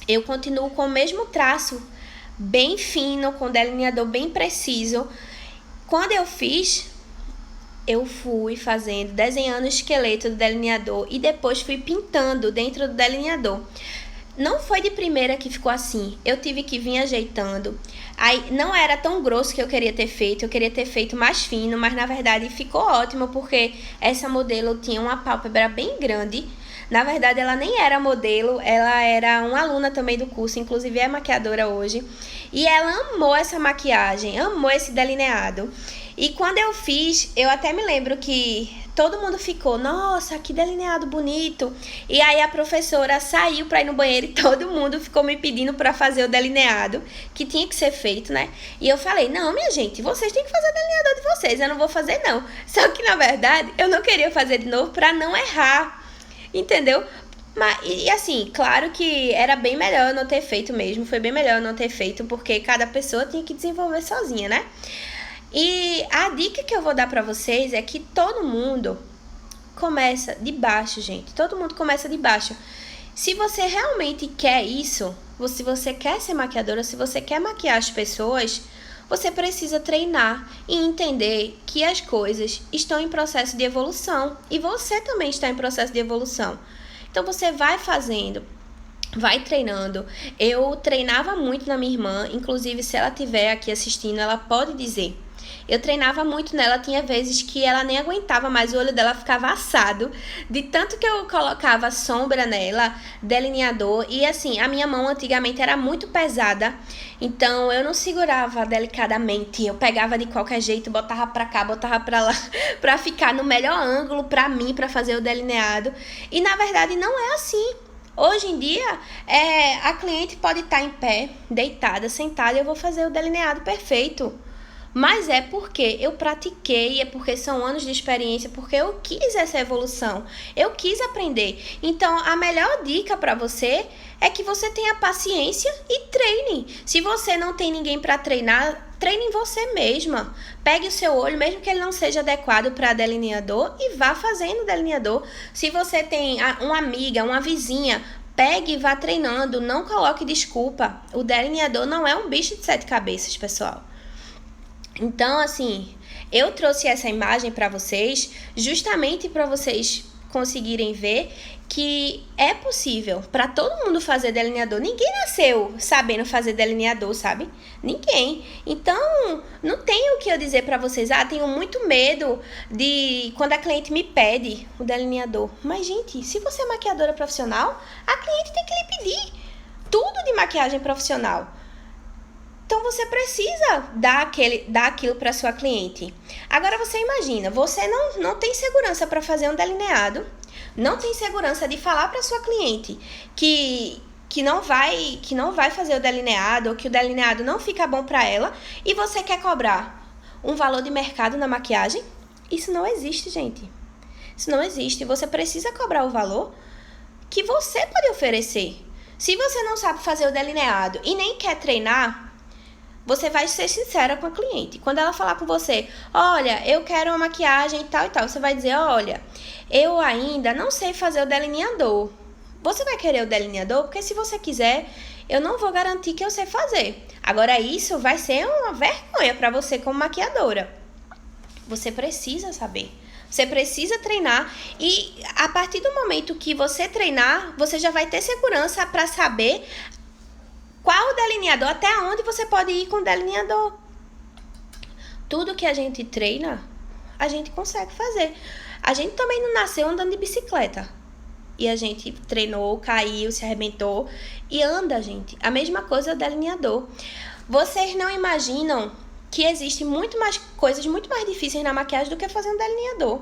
eu continuo com o mesmo traço, bem fino, com delineador bem preciso. Quando eu fiz, eu fui fazendo, desenhando o esqueleto do delineador e depois fui pintando dentro do delineador. Não foi de primeira que ficou assim, eu tive que vir ajeitando. Aí não era tão grosso que eu queria ter feito mais fino, mas na verdade ficou ótimo porque essa modelo tinha uma pálpebra bem grande. Na verdade ela nem era modelo, ela era uma aluna também do curso, inclusive é maquiadora hoje. E ela amou essa maquiagem, amou esse delineado. E quando eu fiz, eu até me lembro que todo mundo ficou, nossa, que delineado bonito. E aí a professora saiu para ir no banheiro e todo mundo ficou me pedindo para fazer o delineado, que tinha que ser feito, né? E eu falei, não, minha gente, vocês têm que fazer o delineador de vocês, eu não vou fazer não. Só que na verdade, eu não queria fazer de novo para não errar, entendeu? E assim, claro que era bem melhor eu não ter feito mesmo, foi bem melhor eu não ter feito, porque cada pessoa tinha que desenvolver sozinha, né? E a dica que eu vou dar pra vocês é que todo mundo começa de baixo, gente. Todo mundo começa de baixo. Se você realmente quer isso, se você quer ser maquiadora, se você quer maquiar as pessoas, você precisa treinar e entender que as coisas estão em processo de evolução. E você também está em processo de evolução. Então você vai fazendo, vai treinando. Eu treinava muito na minha irmã, inclusive se ela estiver aqui assistindo, ela pode dizer. Eu treinava muito nela, tinha vezes que ela nem aguentava mais, o olho dela ficava assado, de tanto que eu colocava sombra nela, delineador, e assim, a minha mão antigamente era muito pesada, então eu não segurava delicadamente, eu pegava de qualquer jeito, botava pra cá, botava pra lá, pra ficar no melhor ângulo pra mim, pra fazer o delineado, e na verdade não é assim. Hoje em dia, a cliente pode estar em pé, deitada, sentada, e eu vou fazer o delineado perfeito. Mas é porque eu pratiquei, é porque são anos de experiência, porque eu quis essa evolução, eu quis aprender. Então, a melhor dica para você é que você tenha paciência e treine. Se você não tem ninguém para treinar, treine em você mesma. Pegue o seu olho, mesmo que ele não seja adequado para delineador, e vá fazendo delineador. Se você tem uma amiga, uma vizinha, pegue e vá treinando, não coloque desculpa. O delineador não é um bicho de 7 cabeças, pessoal. Então, assim, eu trouxe essa imagem para vocês, justamente para vocês conseguirem ver que é possível para todo mundo fazer delineador. Ninguém nasceu sabendo fazer delineador, sabe? Ninguém. Então, não tenho o que eu dizer para vocês. Tenho muito medo de quando a cliente me pede o delineador. Mas, gente, se você é maquiadora profissional, a cliente tem que lhe pedir tudo de maquiagem profissional. Então, você precisa dar aquilo para sua cliente. Agora, você imagina, você não tem segurança para fazer um delineado, não tem segurança de falar para sua cliente que não vai fazer o delineado, ou que o delineado não fica bom para ela, e você quer cobrar um valor de mercado na maquiagem? Isso não existe, gente. Isso não existe. Você precisa cobrar o valor que você pode oferecer. Se você não sabe fazer o delineado e nem quer treinar, Você vai ser sincera com a cliente. Quando ela falar com você, olha, eu quero uma maquiagem e tal, você vai dizer, olha, eu ainda não sei fazer o delineador. Você vai querer o delineador? Porque se você quiser, eu não vou garantir que eu sei fazer. Agora, isso vai ser uma vergonha para você como maquiadora. Você precisa saber. Você precisa treinar e a partir do momento que você treinar, você já vai ter segurança para saber qual delineador, até onde você pode ir com o delineador. Tudo que a gente treina, a gente consegue fazer. A gente também não nasceu andando de bicicleta. E a gente treinou, caiu, se arrebentou e anda, gente. A mesma coisa é o delineador. Vocês não imaginam que existe muito mais coisas muito mais difíceis na maquiagem do que fazer um delineador.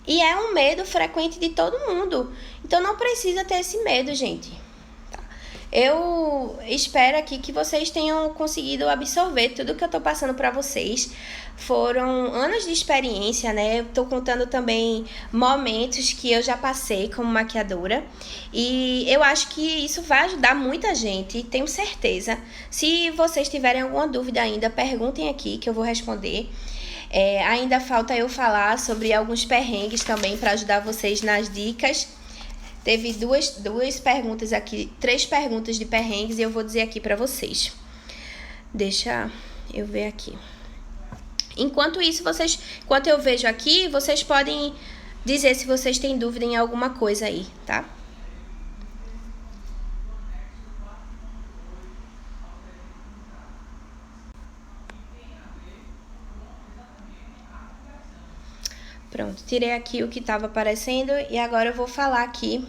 E é um medo frequente de todo mundo. Então não precisa ter esse medo, gente. Tá? Eu espero aqui que vocês tenham conseguido absorver tudo que eu tô passando pra vocês. Foram anos de experiência, né? Eu tô contando também momentos que eu já passei como maquiadora. E eu acho que isso vai ajudar muita gente, tenho certeza. Se vocês tiverem alguma dúvida ainda, perguntem aqui que eu vou responder. Ainda falta eu falar sobre alguns perrengues também para ajudar vocês nas dicas. Teve duas perguntas aqui, 3 perguntas de perrengues e eu vou dizer aqui para vocês. Deixa eu ver aqui. Enquanto eu vejo aqui, vocês podem dizer se vocês têm dúvida em alguma coisa aí, tá? Pronto, tirei aqui o que estava aparecendo e agora eu vou falar aqui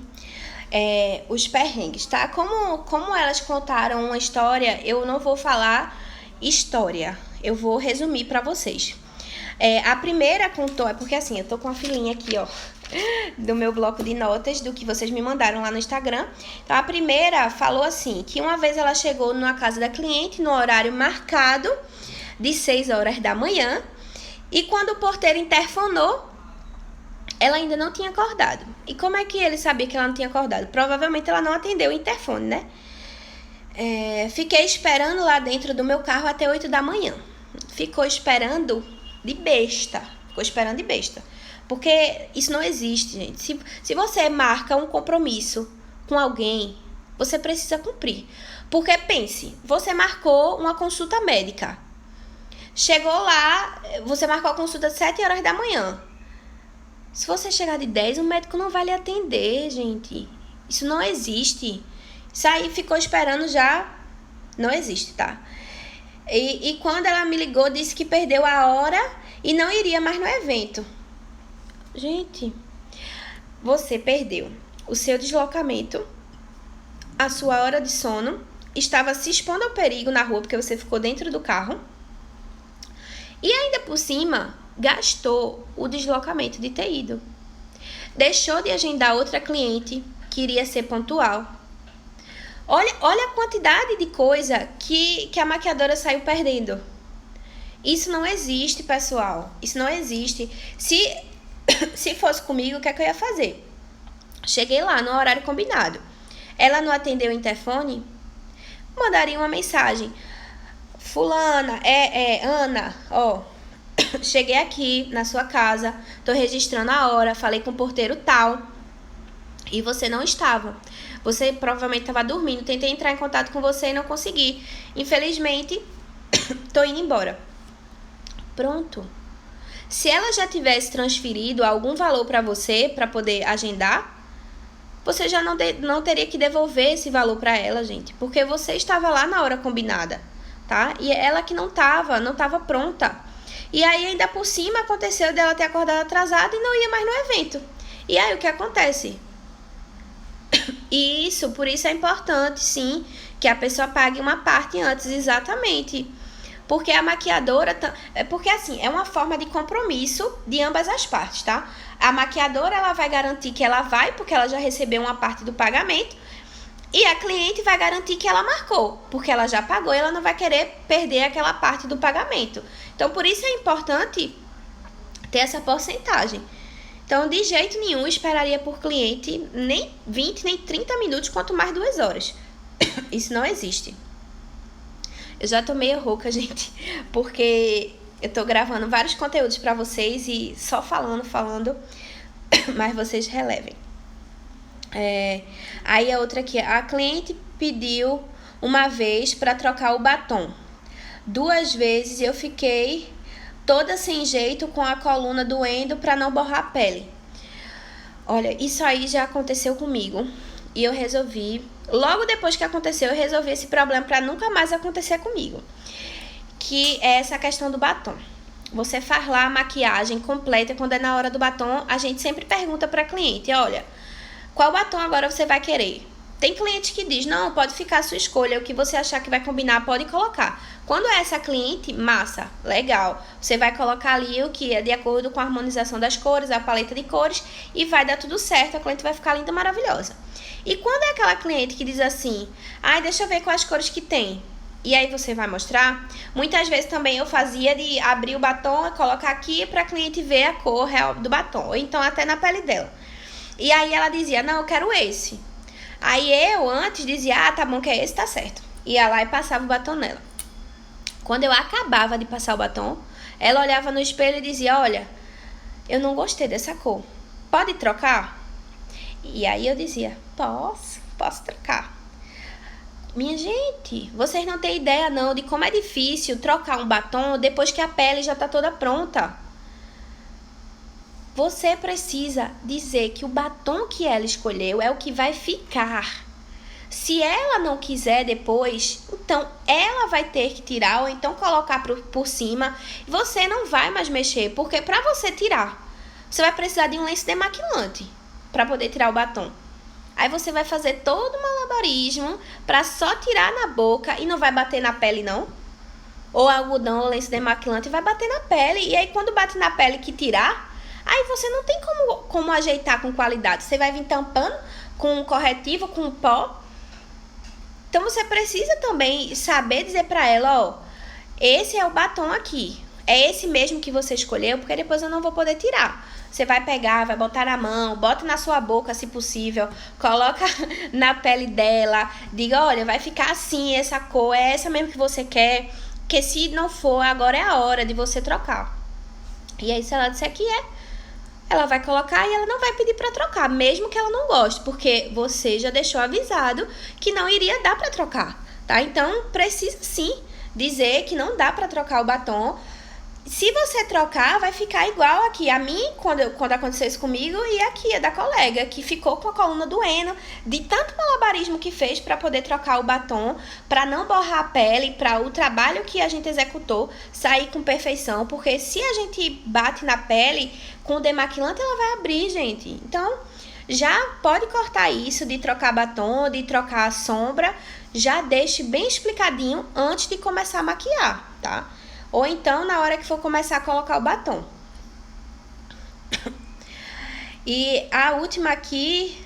os perrengues, tá? Como elas contaram uma história, eu não vou falar história, eu vou resumir para vocês. A primeira contou, porque assim, eu tô com a filinha aqui, ó, do meu bloco de notas, do que vocês me mandaram lá no Instagram. Então, a primeira falou assim, que uma vez ela chegou na casa da cliente, no horário marcado, de 6 horas da manhã, e quando o porteiro interfonou, ela ainda não tinha acordado. E como é que ele sabia que ela não tinha acordado? Provavelmente ela não atendeu o interfone, né? Fiquei esperando lá dentro do meu carro até 8 da manhã. Ficou esperando de besta. Porque isso não existe, gente. Se você marca um compromisso com alguém, você precisa cumprir. Porque pense, você marcou uma consulta médica. Chegou lá, você marcou a consulta de 7 horas da manhã. Se você chegar de 10, o médico não vai lhe atender, gente. Isso não existe. Isso aí ficou esperando já. Não existe, tá? E quando ela me ligou, disse que perdeu a hora e não iria mais no evento. Gente, você perdeu o seu deslocamento, a sua hora de sono, estava se expondo ao perigo na rua porque você ficou dentro do carro. E ainda por cima, gastou o deslocamento de ter ido. Deixou de agendar outra cliente que iria ser pontual. Olha a quantidade de coisa que a maquiadora saiu perdendo. Isso não existe, pessoal. Isso não existe. Se fosse comigo, o que é que eu ia fazer? Cheguei lá no horário combinado. Ela não atendeu o interfone? Mandaria uma mensagem. Fulana, Ana, ó, cheguei aqui na sua casa, tô registrando a hora, falei com o porteiro tal, e você não estava. Você provavelmente estava dormindo, tentei entrar em contato com você e não consegui. Infelizmente, tô indo embora. Pronto. Se ela já tivesse transferido algum valor para você, para poder agendar, você já não teria que devolver esse valor para ela, gente, porque você estava lá na hora combinada, tá? E ela que não estava pronta. E aí, ainda por cima, aconteceu dela ter acordado atrasada e não ia mais no evento. E aí, o que acontece? Por isso é importante, sim, que a pessoa pague uma parte antes, exatamente. Porque a maquiadora... Porque, assim, é uma forma de compromisso de ambas as partes, tá? A maquiadora, ela vai garantir que ela vai, porque ela já recebeu uma parte do pagamento. E a cliente vai garantir que ela marcou, porque ela já pagou e ela não vai querer perder aquela parte do pagamento. Então, por isso é importante ter essa porcentagem. Então, de jeito nenhum, esperaria por cliente nem 20, nem 30 minutos, quanto mais 2 horas. Isso não existe. Eu já tô meio rouca, gente, porque eu tô gravando vários conteúdos pra vocês e só falando, mas vocês relevem. Aí a outra aqui, a cliente pediu uma vez pra trocar o batom. 2 vezes eu fiquei toda sem jeito com a coluna doendo pra não borrar a pele. Olha, isso aí já aconteceu comigo e eu resolvi, logo depois que aconteceu, eu resolvi esse problema pra nunca mais acontecer comigo. Que é essa questão do batom. Você faz lá a maquiagem completa, quando é na hora do batom, a gente sempre pergunta pra cliente, olha, qual batom agora você vai querer? Tem cliente que diz, não, pode ficar a sua escolha, o que você achar que vai combinar, pode colocar. Quando é essa cliente, massa, legal. Você vai colocar ali o que é de acordo com a harmonização das cores, a paleta de cores, e vai dar tudo certo, a cliente vai ficar linda, maravilhosa. E quando é aquela cliente que diz assim, ai, deixa eu ver quais cores que tem, e aí você vai mostrar, muitas vezes também eu fazia de abrir o batom e colocar aqui para a cliente ver a cor real do batom, ou então até na pele dela. E aí ela dizia, não, eu quero esse. Aí eu antes dizia, tá bom que é esse, tá certo. Ia lá e passava o batom nela. Quando eu acabava de passar o batom, ela olhava no espelho e dizia, olha, eu não gostei dessa cor, pode trocar? E aí eu dizia, posso trocar. Minha gente, vocês não têm ideia não de como é difícil trocar um batom depois que a pele já tá toda pronta. Você precisa dizer que o batom que ela escolheu é o que vai ficar. Se ela não quiser depois, então ela vai ter que tirar ou então colocar por cima. Você não vai mais mexer, porque para você tirar, você vai precisar de um lenço demaquilante para poder tirar o batom. Aí você vai fazer todo um malabarismo para só tirar na boca e não vai bater na pele não. Ou algodão ou lenço demaquilante vai bater na pele. E aí quando bate na pele que tirar, aí você não tem como ajeitar com qualidade. Você vai vir tampando com um corretivo, com um pó. Então você precisa também saber dizer pra ela, ó, esse é o batom aqui. É esse mesmo que você escolheu, porque depois eu não vou poder tirar. Você vai pegar, vai botar na mão, bota na sua boca se possível, coloca na pele dela, diga, olha, vai ficar assim, essa cor, é essa mesmo que você quer, que se não for, agora é a hora de você trocar. E aí se ela disser que ela vai colocar e ela não vai pedir para trocar, mesmo que ela não goste, porque você já deixou avisado que não iria dar para trocar, tá? Então, precisa sim dizer que não dá para trocar o batom. Se você trocar, vai ficar igual aqui. A mim, quando aconteceu isso comigo, e aqui, a da colega, que ficou com a coluna doendo, de tanto malabarismo que fez para poder trocar o batom, para não borrar a pele, para o trabalho que a gente executou sair com perfeição. Porque se a gente bate na pele com o demaquilante, ela vai abrir, gente. Então, já pode cortar isso de trocar batom, de trocar a sombra. Já deixe bem explicadinho antes de começar a maquiar, tá? Ou então, na hora que for começar a colocar o batom. E a última aqui,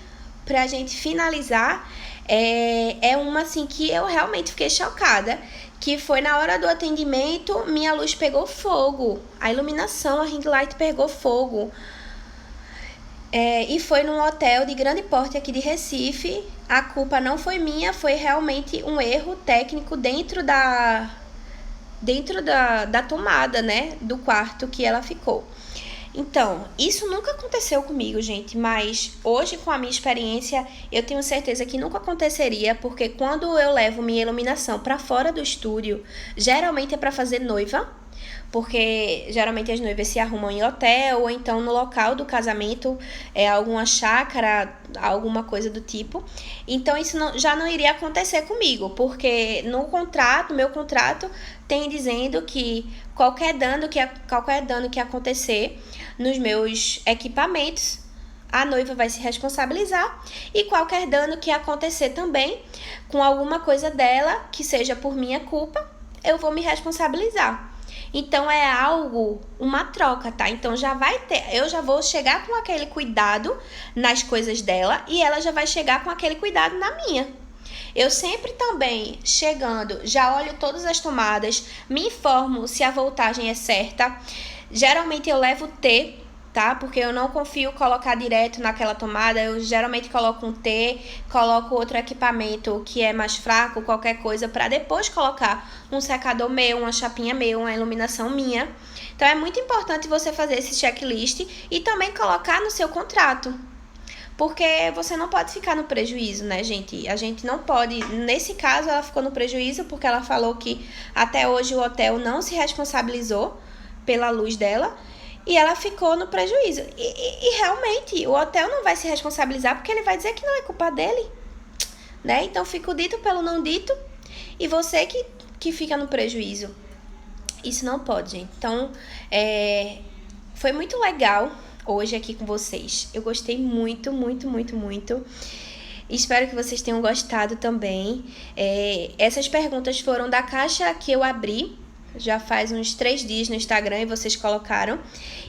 pra gente finalizar, é uma assim que eu realmente fiquei chocada. Que foi na hora do atendimento, minha luz pegou fogo. A iluminação, a ring light pegou fogo. E foi num hotel de grande porte aqui de Recife. A culpa não foi minha, foi realmente um erro técnico dentro da tomada, né, do quarto que ela ficou. Então, isso nunca aconteceu comigo, gente, mas hoje, com a minha experiência, eu tenho certeza que nunca aconteceria, porque quando eu levo minha iluminação para fora do estúdio, geralmente é para fazer noiva, porque geralmente as noivas se arrumam em hotel ou então no local do casamento, alguma chácara, alguma coisa do tipo. Então isso já não iria acontecer comigo, porque no meu contrato tem dizendo que qualquer dano que acontecer nos meus equipamentos, a noiva vai se responsabilizar, e qualquer dano que acontecer também com alguma coisa dela, que seja por minha culpa, eu vou me responsabilizar. Então é uma troca, tá? Então eu já vou chegar com aquele cuidado nas coisas dela e ela já vai chegar com aquele cuidado na minha. Eu sempre também chegando, já olho todas as tomadas, me informo se a voltagem é certa. Geralmente eu levo T tá? Porque eu não confio colocar direto naquela tomada, eu geralmente coloco um T, coloco outro equipamento que é mais fraco, qualquer coisa, para depois colocar um secador meu, uma chapinha meu, uma iluminação minha. Então é muito importante você fazer esse checklist e também colocar no seu contrato. Porque você não pode ficar no prejuízo, né, gente? A gente não pode... Nesse caso, ela ficou no prejuízo porque ela falou que até hoje o hotel não se responsabilizou pela luz dela e ela ficou no prejuízo. E realmente, o hotel não vai se responsabilizar porque ele vai dizer que não é culpa dele, né? Então, fica o dito pelo não dito e você que fica no prejuízo. Isso não pode, gente. Então, foi muito legal hoje aqui com vocês. Eu gostei muito, muito, muito, muito. Espero que vocês tenham gostado também. Essas perguntas foram da caixa que eu abri já faz uns 3 dias no Instagram e vocês colocaram.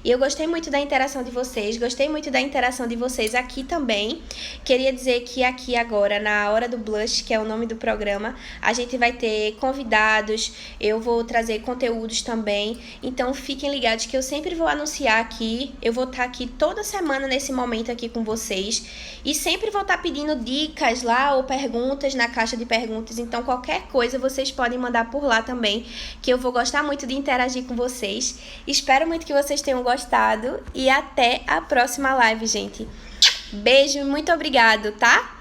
E eu gostei muito da interação de vocês, gostei muito da interação de vocês aqui também. Queria dizer que aqui agora, na Hora do Blush, que é o nome do programa, a gente vai ter convidados, eu vou trazer conteúdos também. Então fiquem ligados que eu sempre vou anunciar aqui, eu vou estar aqui toda semana nesse momento aqui com vocês. E sempre vou estar pedindo dicas lá ou perguntas na caixa de perguntas. Então qualquer coisa vocês podem mandar por lá também, que eu vou gostar muito de interagir com vocês. Espero muito que vocês tenham gostado e até a próxima live, gente. Beijo, muito obrigado, tá?